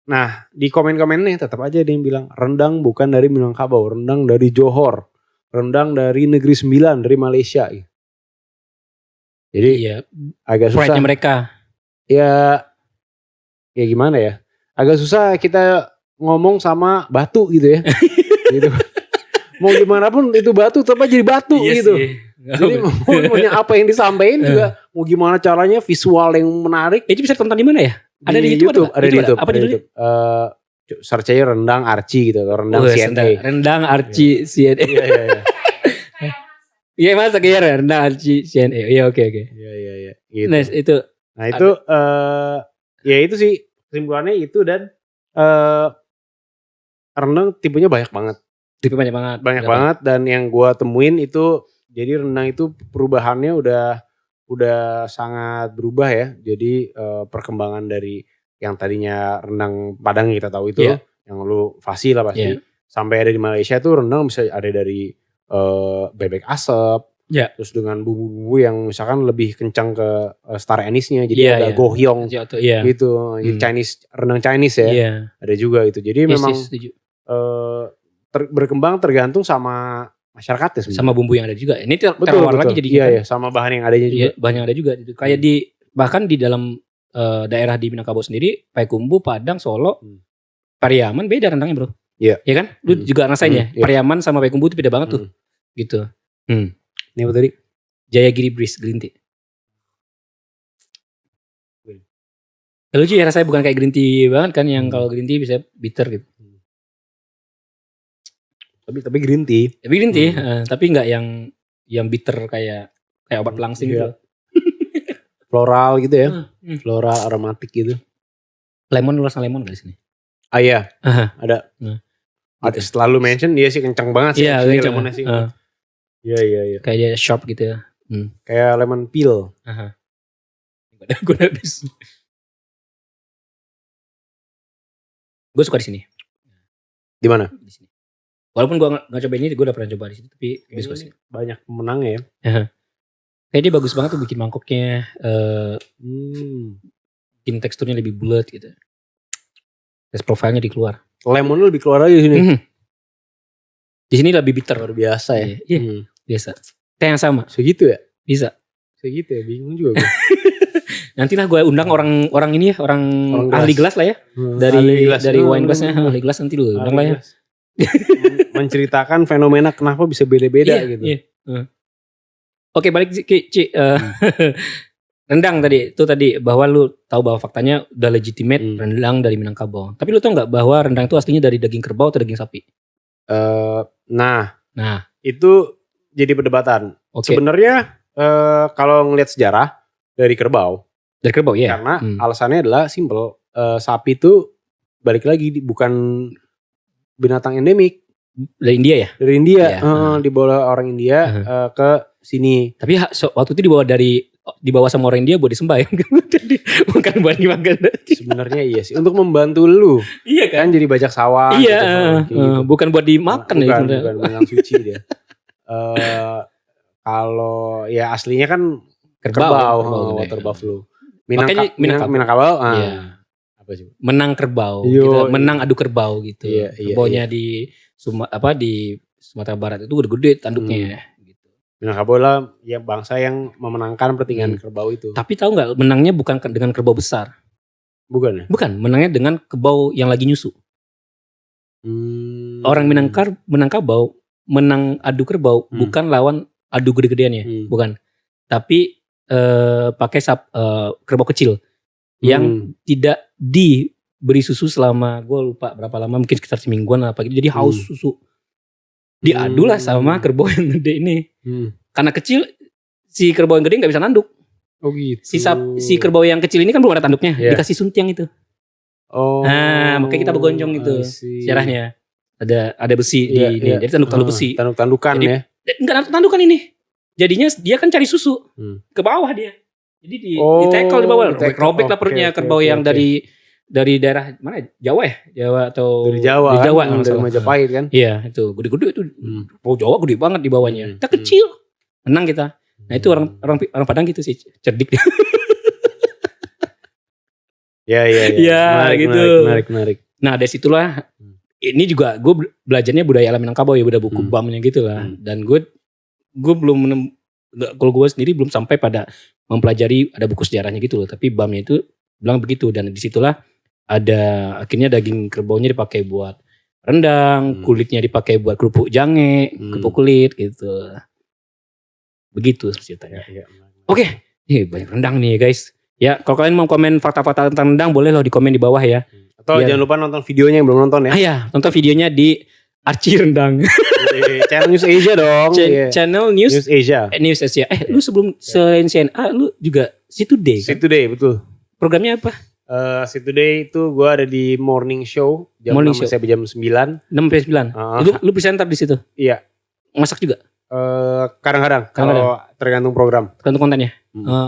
Nah di komen-komennya tetap aja ada yang bilang rendang bukan dari Minangkabau, rendang dari Johor, rendang dari Negeri Sembilan dari Malaysia. Jadi agak susah. Pride-nya mereka. Ya gimana ya? Agak susah kita ngomong sama batu gitu ya. Gitu. Mau gimana pun itu batu tetap aja jadi batu gitu. Jadi mau apa yang disampaikan juga mau gimana caranya visual yang menarik. Itu bisa tonton di mana ya? Ada di YouTube ada di YouTube. Apa judulnya? Search aja rendang Archie gitu atau rendang CNA. Rendang Archie CNA. Iya. Iya masak ya rendang Archie CNA. Iya oke. Iya. Gitu. Nah itu ya itu sih kesimpulannya itu dan rendang tipenya banyak banget. Tipe banyak banget. Banyak banget dan yang gua temuin itu jadi rendang itu perubahannya udah sangat berubah ya. Jadi perkembangan dari yang tadinya rendang Padang kita tahu itu yang lu fasih lah pasti. Sampai ada di Malaysia tuh rendang bisa ada dari bebek asap. Terus dengan bumbu-bumbu yang misalkan lebih kencang ke star anisnya jadi ada gohyong gitu. Jadi rendang Chinese ya. Ada juga itu. Jadi memang berkembang tergantung sama masyarakatnya sebenarnya. Sama bumbu yang ada juga. Ini terowar lagi jadi iya, sama bahan yang adanya juga. Bahan yang ada juga. Kayak bahkan di dalam daerah di Minangkabau sendiri, Payakumbuh, Padang, Solo, Pariaman beda rendangnya bro. Iya kan? Lu juga ngerasain ya? Pariaman sama Payakumbuh itu beda banget tuh. Gitu. Ini apa tadi? Jayagiri Breeze Green Tea. Lucu ya rasanya bukan kayak green tea banget kan, yang kalau green tea bisa bitter gitu. Tapi green tea. Tapi nggak yang bitter kayak obat pelangsing gitu. Floral gitu ya. Floral aromatik gitu. Lemon, rasa lemon gak di sini? Ah iya. Ada. Ada selalu mention dia sih kencang banget sih. Iya, lemonnya sih. Iya. Kayak dia sharp gitu ya. Kayak lemon peel. Gue habis. Gue suka di sini. Di mana? Di sini. Walaupun gue nggak coba ini, gue udah pernah coba di sini, tapi gue suka sih. Banyak pemenangnya ya. Kayak dia bagus banget tuh bikin mangkoknya, bikin teksturnya lebih bulat gitu. Terus profilnya dikeluar. Lemonnya lebih keluar aja di sini. Di sini lebih bitter. Luar biasa ya. Iya, biasa. Teh yang sama. Segitu ya? Bisa. Segitu ya, bingung juga gue. Nantilah gue undang orang ini ya, orang ahli gelas lah ya. Dari wine glassnya, ahli gelas nanti lu undang lah ya. Menceritakan fenomena kenapa bisa beda-beda gitu. Iya. Oke, balik Ci. Rendang tadi bahwa lu tahu bahwa faktanya udah legitimate rendang dari Minangkabau. Tapi lu tahu nggak bahwa rendang itu aslinya dari daging kerbau atau daging sapi? Nah itu jadi perdebatan. Sebenarnya kalau ngelihat sejarah dari kerbau ya. Karena alasannya adalah simple. Sapi itu balik lagi bukan binatang endemik dari India ya? Dari India, dibawa orang India ke sini. Tapi waktu itu dibawa sama orang India buat disembah ya? Bukan buat dimakan. Sebenarnya iya sih, untuk membantu lu. Iya kan? Jadi bajak sawah. Iya, gitu. Bukan buat dimakan ya. Bukan binatang suci dia. Kalau ya aslinya kan kerbau water buffalo. Minangkabau. Apa sih? Menang kerbau, gitu. Menang adu kerbau gitu. Kerbaunya di Sumatera Barat itu gede-gede tanduknya. Gitu. Minangkabau lah ya bangsa yang memenangkan pertandingan kerbau itu. Tapi tahu nggak menangnya bukan dengan kerbau besar? Bukan ya? Bukan, menangnya dengan kerbau yang lagi nyusu. Orang Minangkabau menang adu kerbau bukan lawan adu gede-gedeannya, bukan. Tapi pakai kerbau kecil yang tidak diberi susu selama gue lupa berapa lama, mungkin sekitar semingguan apa gitu, jadi haus susu. Diadu lah sama kerbau yang gede ini. Karena kecil, si kerbau yang gede gak bisa nanduk. Oh gitu. Si kerbau yang kecil ini kan belum ada tanduknya, dikasih suntiang itu. Nah, makanya kita begonjong gitu sejarahnya. Ada besi di ini, jadi tanduk-tanduk besi. Tanduk-tandukan ya. Enggak tandukan ini. Jadinya dia kan cari susu ke bawah dia. Jadi di tackle di bawah, robek lah perutnya kerbau yang dari daerah mana? Jawa ya? Jawa atau dari Jawa. Dari Majapahit kan? Iya, itu gede-gede itu. Kerbau Jawa gede banget di bawahnya. Kita kecil. Menang kita. Nah, itu orang Padang gitu sih, cerdik dia. Ya, gitu. Menarik. Nah, dari situlah ini juga gue belajarnya budaya alam Minangkabau ya, udah buku BAM-nya gitu lah. Dan gue belum kalau gue sendiri belum sampai pada mempelajari ada buku sejarahnya gitu loh, tapi BAM-nya itu bilang begitu. Dan disitulah ada akhirnya daging kerbaunya dipakai buat rendang, kulitnya dipakai buat kerupuk jange, kerupuk kulit gitu. Begitu ceritanya. Oke, nih banyak rendang nih guys. Ya, kalau kalian mau komen fakta-fakta tentang rendang boleh loh di komen di bawah ya. Atau jangan lupa nonton videonya yang belum nonton ya. Ah ya, nonton videonya di Archie Rendang. Channel News Asia dong. Channel News Asia. News Asia. Lu sebelum selain CNA lu juga Si Today kan? Si Today betul. Programnya apa? Si Today itu gue ada di morning show jam 6 sampai jam 9. 6 sampai 9. Lu presenter di situ? Iya. Masak juga? Kadang-kadang kalau tergantung program. Tergantung kontennya.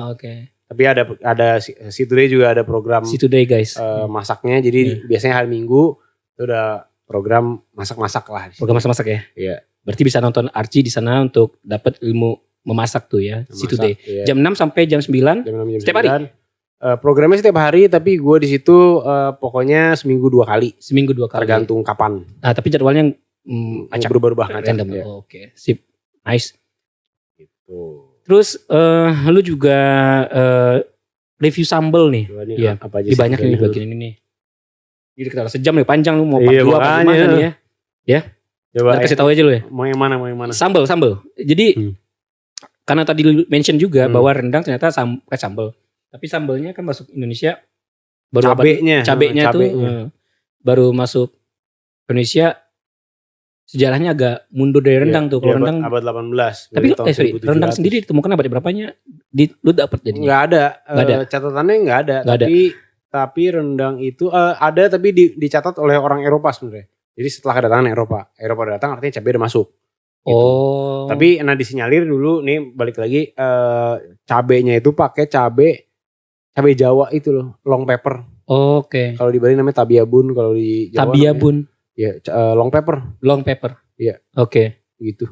Oke. Tapi ada Si Today juga ada program Si Today guys. Masaknya. Jadi biasanya hari Minggu itu udah program masak-masak lah. Program masak-masak ya? Iya. Berarti bisa nonton Archie di sana untuk dapat ilmu memasak tuh ya. Si Today. Iya. Jam 6 sampai jam 9. Jam 6 jam setiap 9. Hari. Programnya setiap hari, tapi gue di situ pokoknya seminggu 2 kali. Seminggu 2 kali. Tergantung kapan. Nah, tapi jadwalnya acak. Berubah-ubah. Random. Ya. Oke. Sip. Nice. Gitu. Terus lu juga review sambal nih. Iya. Apa aja sih banyak nih bagian ini nih. Jadi kita sejam nih panjang lu mau part 2 apa gimana nih ya. Ya. Coba kasih tahu aja lu ya. Mau yang mana? Sambal. Jadi karena tadi lu mention juga bahwa rendang ternyata sambal. Tapi sambalnya kan masuk Indonesia baru cabenya tuh baru masuk Indonesia. Sejarahnya agak mundur dari rendang tuh. Kalau rendang abad 18. Tapi rendang sendiri ditemukan abad berapanya? Lu dapat jadinya? Enggak ada. Catatannya enggak ada. Tapi rendang itu ada tapi dicatat oleh orang Eropa sebenarnya. Jadi setelah kedatangan Eropa datang artinya cabai udah masuk. Gitu. Tapi disinyalir dulu nih balik lagi cabenya itu pakai cabai Jawa itu loh, long pepper. Oke. Kalau di Bali namanya tabiabun, kalau di Jawa tabiabun. Ya, long pepper. Long pepper. Iya. Oke. Gitu.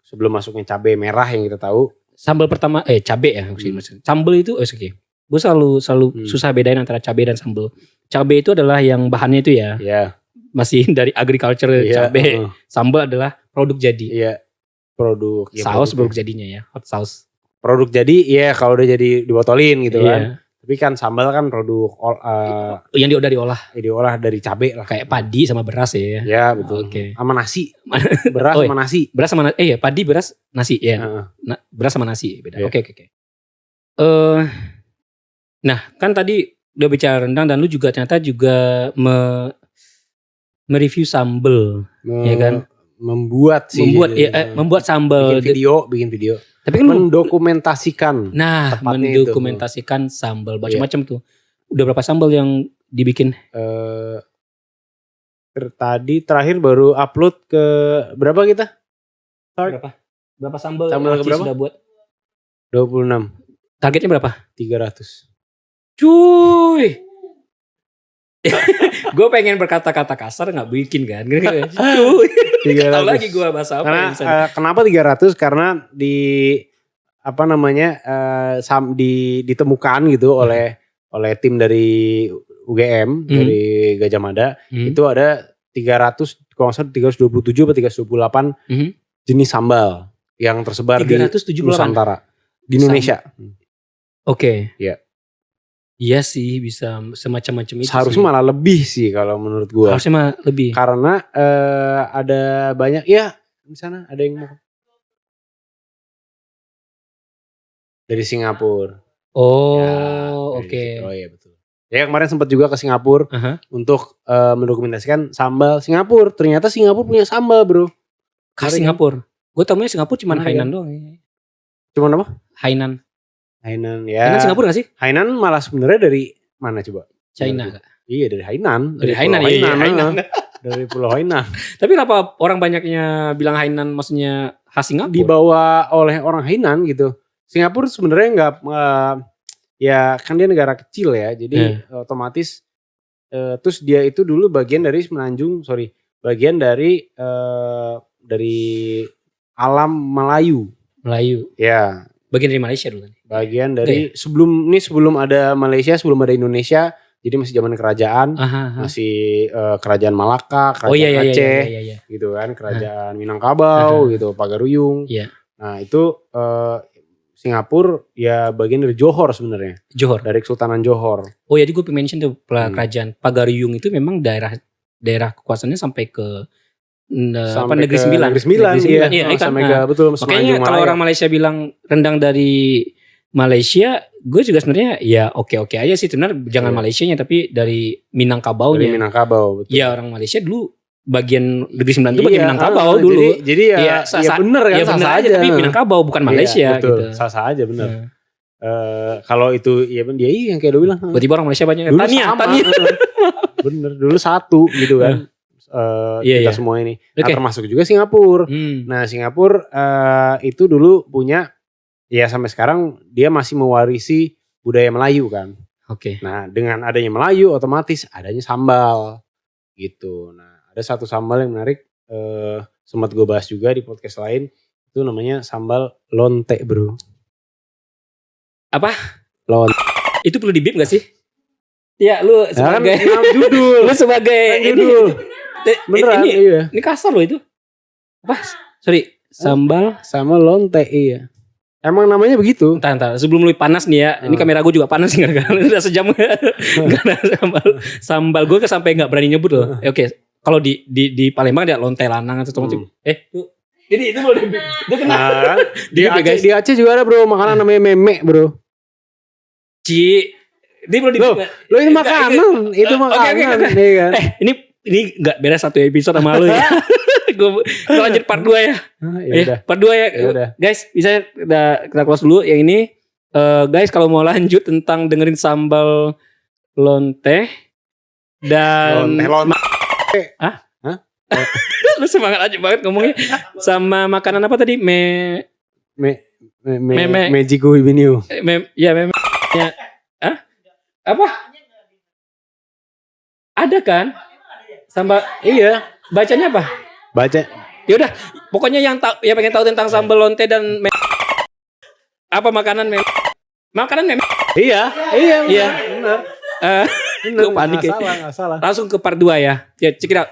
Sebelum masuknya cabai merah yang kita tahu. Sambal pertama cabai ya maksudnya. Sambal itu oke. Gue selalu susah bedain antara cabai dan sambal. Cabai itu adalah yang bahannya itu ya. Iya. Masih dari agriculture cabai. Sambal adalah produk jadi. Iya. Saus produk jadinya ya, hot sauce. Produk jadi ya kalau udah jadi dibotolin gitu kan. Tapi kan sambal kan produk yang udah diolah dari cabai lah. Kayak padi sama beras ya. Ya betul. Oke. Sama nasi. Beras sama nasi. Beras sama padi, beras, nasi ya. Beras sama nasi beda. Oke. Nah, kan tadi udah bicara rendang dan lu juga ternyata juga mereview sambal, ya kan? Membuat sambal. Bikin video. Tapi kan mendokumentasikan. Nah, mendokumentasikan sambal macam-macam tuh. Udah berapa sambal yang dibikin? Tadi terakhir baru upload ke berapa kita? Berapa sambal yang berapa? Sudah buat? 26. Targetnya berapa? 300. Cuy. Gue pengen berkata-kata kasar gak bikin kan. Cuy. Tahu lagi gue bahasa apa. Kenapa 300? Karena ditemukan gitu oleh tim dari UGM dari Gajah Mada. Itu ada 327 atau 328 jenis sambal yang tersebar di Nusantara di Indonesia. Oke. Iya. Iya sih bisa semacam-macam itu. Seharusnya malah lebih sih kalau menurut gue. Harusnya malah lebih. Karena ada banyak ya di sana ada yang mau dari Singapura. Oke. Oh iya betul. Ya kemarin sempat juga ke Singapura untuk mendokumentasikan sambal Singapura. Ternyata Singapura punya sambal bro. Khas Singapura. Gue tamunya Singapura cuma Hainan doang. Cuman apa? Hainan ya. Hainan Singapura gak sih? Hainan malah sebenarnya dari mana coba? China. Iya dari Hainan. Dari Hainan. Dari Pulau Hainan. Tapi kenapa orang banyaknya bilang Hainan maksudnya khas Singapura? Dibawa oleh orang Hainan gitu. Singapura sebenarnya nggak ya kan dia negara kecil ya. Jadi otomatis terus dia itu dulu bagian dari bagian dari alam Melayu. Ya. Bagian dari Malaysia dulu kan? Bagian dari sebelum ada Malaysia, sebelum ada Indonesia, jadi masih zaman kerajaan, masih kerajaan Malaka, kerajaan Aceh, gitu kan, kerajaan Minangkabau, gitu, Pagaruyung. Nah itu Singapura ya bagian dari Johor sebenarnya. Dari Kesultanan Johor. Oh ya, jadi gue mention tuh kerajaan Pagaruyung itu memang daerah kekuasaannya sampai ke Negeri Sembilan. Iya, sampai ke betul. Makanya kalau orang Malaysia bilang rendang dari Malaysia gue juga sebenarnya ya oke aja sih, sebenarnya jangan Iya. Malaysianya tapi dari Dari Minangkabaunya. Minangkabau, betul. Ya orang Malaysia dulu bagian Negeri Sembilan itu bagian Iya, Minangkabau ah, dulu. Jadi ya, Iya, ya bener kan, ya sah bener aja, tapi Minangkabau bukan Malaysia Iya, betul, gitu. sah aja bener. Nah, Kalau itu ya dia yang kayak lo bilang. tiba-tiba orang Malaysia banyak. Dulu Tania. Bener, dulu satu gitu kan. Iya, Kita iya. semua ini. Nah, Oke. termasuk juga Singapura. Nah, Singapura itu dulu punya, ya sampai sekarang dia masih mewarisi budaya Melayu kan. Oke. Nah, dengan adanya Melayu otomatis adanya sambal gitu. Nah, ada satu sambal yang menarik, sempat gue bahas juga di podcast lain, itu namanya sambal lonte, bro. Apa? Lonte. Itu perlu dibip gak sih? Ya lu sebagai Nah, judul. lu sebagai Judul. Beneran, ini iya. ini kasar loh itu. Apa? Sorry, sambal. Sama lonte, iya. Emang namanya begitu. Entar sebelum lu panas nih ya. Ini kamera gue juga panas nih gara-gara udah sejam karena sambal gue sampai nggak berani nyebut loh. Oke, kalau di Palembang ada lonte lanang atau macam. Tuh. Jadi itu boleh dia kena. Nah, Guys. di Aceh juga ada bro makanan namanya memek, bro. Ci. Dia belum Lo itu makanan, itu makanan, iya kan? Ini nggak beres satu episode sama lu ya. Gue lanjut part 2 ya. Ya udah. Part 2 ya. Yaudah. Guys, bisa kita close dulu yang ini. Guys, kalau mau lanjut tentang dengerin sambal lonte dan Hah? lu semangat aja banget ngomongnya. Sama makanan apa tadi? Mejiku Ibiniu. Ya. Hah? Apa? Ada kan? Sambal. Iya. Bacanya apa? Baca. Ya udah, pokoknya yang pengen tahu tentang sambal lonte dan apa makanan makanan Iya. Iya. Benar. Gue panik ya. Nggak salah. Langsung ke part 2 ya. Ya, check it out.